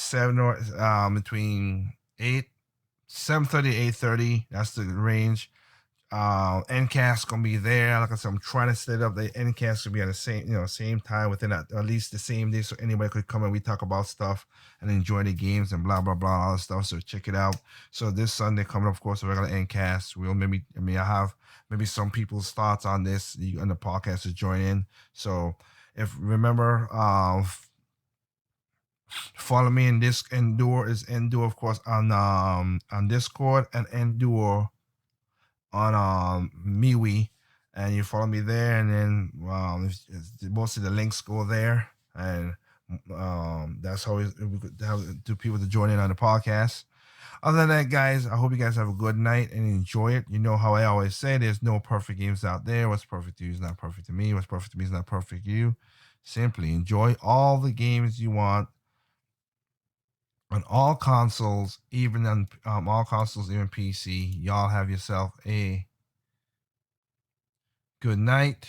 7:30 8:30. That's the range. Ncast gonna be there. Like I said, I'm trying to set up the Ncast to be at the same, same time within at least the same day, so anybody could come and we talk about stuff and enjoy the games and blah blah blah all that stuff. So check it out. So this Sunday coming up, of course, a regular Ncast. We'll maybe, I have maybe some people's thoughts on this on the podcast to join in. So if remember, follow me in this Endure is Endure, of course, on Discord, and Endure on MeWe, and you follow me there, and then most of the links go there, and that's how we could have two people to join in on the podcast. Other than that, guys, I hope you guys have a good night and enjoy it. You know how I always say, there's no perfect games out there. What's perfect to you is not perfect to me. What's perfect to me is not perfect to you. Simply enjoy all the games you want on all consoles, even on all consoles, even PC. Y'all have yourself a good night,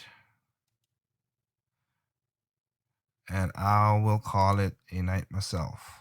and I will call it a night myself.